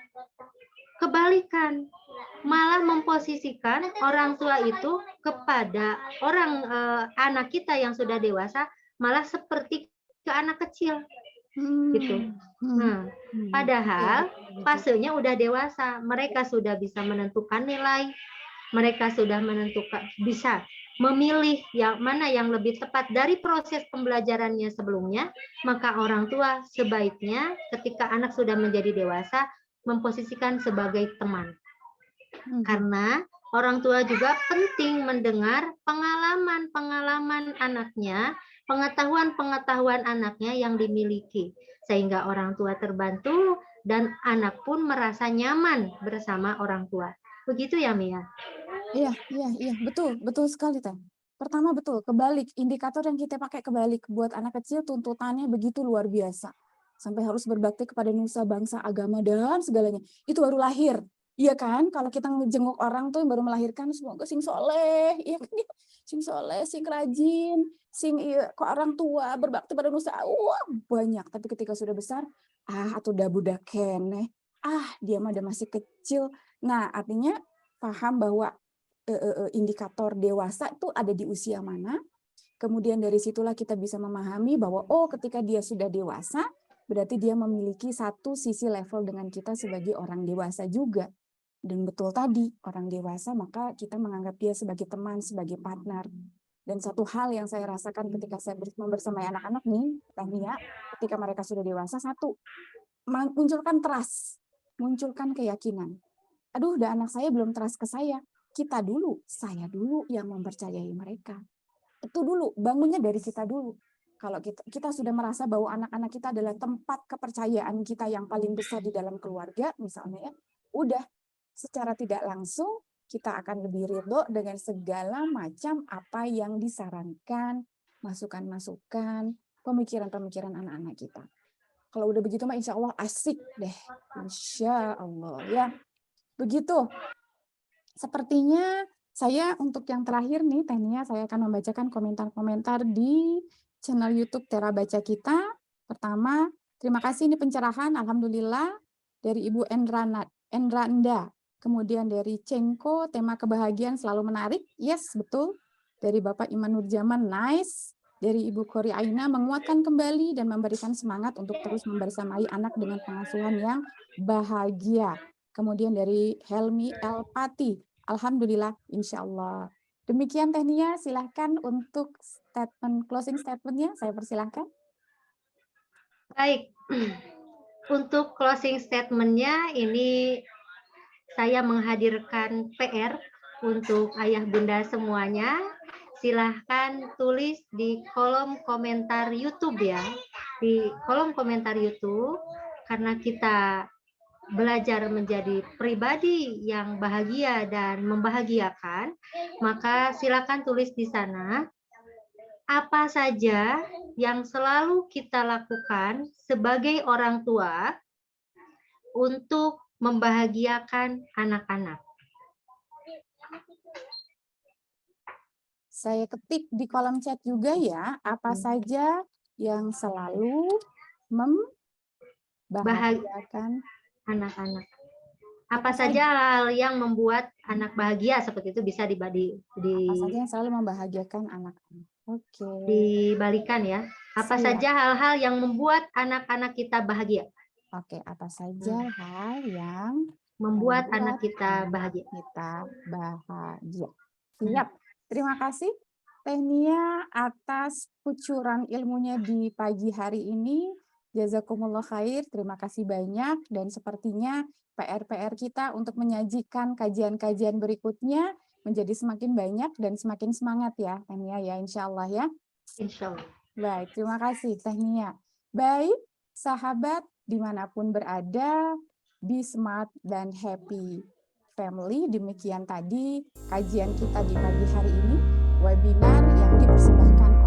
Speaker 2: kebalikan, malah memposisikan orang tua itu kepada anak kita yang sudah dewasa malah seperti ke anak kecil. Gitu. Padahal fasenya udah dewasa, mereka sudah bisa menentukan nilai, mereka sudah bisa memilih yang mana yang lebih tepat dari proses pembelajarannya sebelumnya, maka orang tua sebaiknya ketika anak sudah menjadi dewasa memposisikan sebagai teman. Karena orang tua juga penting mendengar pengalaman anaknya, pengetahuan anaknya yang dimiliki, sehingga orang tua terbantu dan anak pun merasa nyaman bersama orang tua. Begitu ya, Mia?
Speaker 1: Iya, betul sekali, Teh. Pertama betul, kebalik, indikator yang kita pakai kebalik. Buat anak kecil tuntutannya begitu luar biasa. Sampai harus berbakti kepada nusa, bangsa, agama, dan segalanya. Itu baru lahir. Iya kan? Kalau kita ngejenguk orang tuh yang baru melahirkan, semoga sing soleh, iya kan? Sing soleh, sing rajin, sing ke orang tua, berbakti pada nusa, wah banyak. Tapi ketika sudah besar, atau udah budak keneh, dia mah masih kecil. Nah, artinya paham bahwa indikator dewasa itu ada di usia mana. Kemudian dari situlah kita bisa memahami bahwa ketika dia sudah dewasa, berarti dia memiliki satu sisi level dengan kita sebagai orang dewasa juga. Dan betul tadi, orang dewasa maka kita menganggap dia sebagai teman, sebagai partner. Dan satu hal yang saya rasakan ketika saya membersamai anak-anak nih, Tania, ketika mereka sudah dewasa, satu, munculkan trust, munculkan keyakinan. Aduh, udah anak saya belum trust ke saya. Kita dulu, saya dulu yang mempercayai mereka. Itu dulu, bangunnya dari kita dulu. Kalau kita sudah merasa bahwa anak-anak kita adalah tempat kepercayaan kita yang paling besar di dalam keluarga, misalnya ya, udah secara tidak langsung kita akan lebih ridho dengan segala macam apa yang disarankan, masukan-masukan, pemikiran-pemikiran anak-anak kita. Kalau udah begitu mah insya Allah asik deh. Insya Allah ya. Begitu. Sepertinya saya untuk yang terakhir nih, Tania, saya akan membacakan komentar-komentar di channel YouTube Tera Baca kita. Pertama, terima kasih ini pencerahan, alhamdulillah, dari Ibu Endraanda. Kemudian dari Cengko, tema kebahagiaan selalu menarik. Yes, betul. dari Bapak Iman Nurjaman, nice. Dari Ibu Kori Aina, menguatkan kembali dan memberikan semangat untuk terus membersamai anak dengan pengasuhan yang bahagia. Kemudian dari Helmi El Pati, alhamdulillah, insya Allah. Demikian Teh Nia, silahkan untuk closing statement-nya, saya persilahkan.
Speaker 2: Baik, untuk closing statement-nya ini saya menghadirkan PR untuk ayah bunda semuanya. Silahkan tulis di kolom komentar YouTube ya, di kolom komentar YouTube, karena kita belajar menjadi pribadi yang bahagia dan membahagiakan, maka silakan tulis di sana apa saja yang selalu kita lakukan sebagai orang tua untuk membahagiakan anak-anak.
Speaker 1: Saya ketik di kolom chat juga ya, apa saja yang selalu membahagiakan
Speaker 2: anak-anak. Apa saja hal yang membuat anak bahagia, seperti itu bisa
Speaker 1: apa saja yang selalu membahagiakan anak-anak. Oke.
Speaker 2: Dibalikan ya. Apa saja hal-hal yang membuat anak-anak kita bahagia.
Speaker 1: Oke, apa saja hal yang
Speaker 2: membuat anak kita bahagia.
Speaker 1: Siap. Terima kasih Teh Nia atas kucuran ilmunya di pagi hari ini. Jazakumullah khair. Terima kasih banyak dan sepertinya PR-PR kita untuk menyajikan kajian-kajian berikutnya menjadi semakin banyak dan semakin semangat ya Teh Nia ya, insya Allah ya.
Speaker 2: Insya Allah.
Speaker 1: Baik, terima kasih Teh Nia. Baik, sahabat dimanapun berada, be smart dan happy family. Demikian tadi kajian kita di pagi hari ini, webinar yang dipersembahkan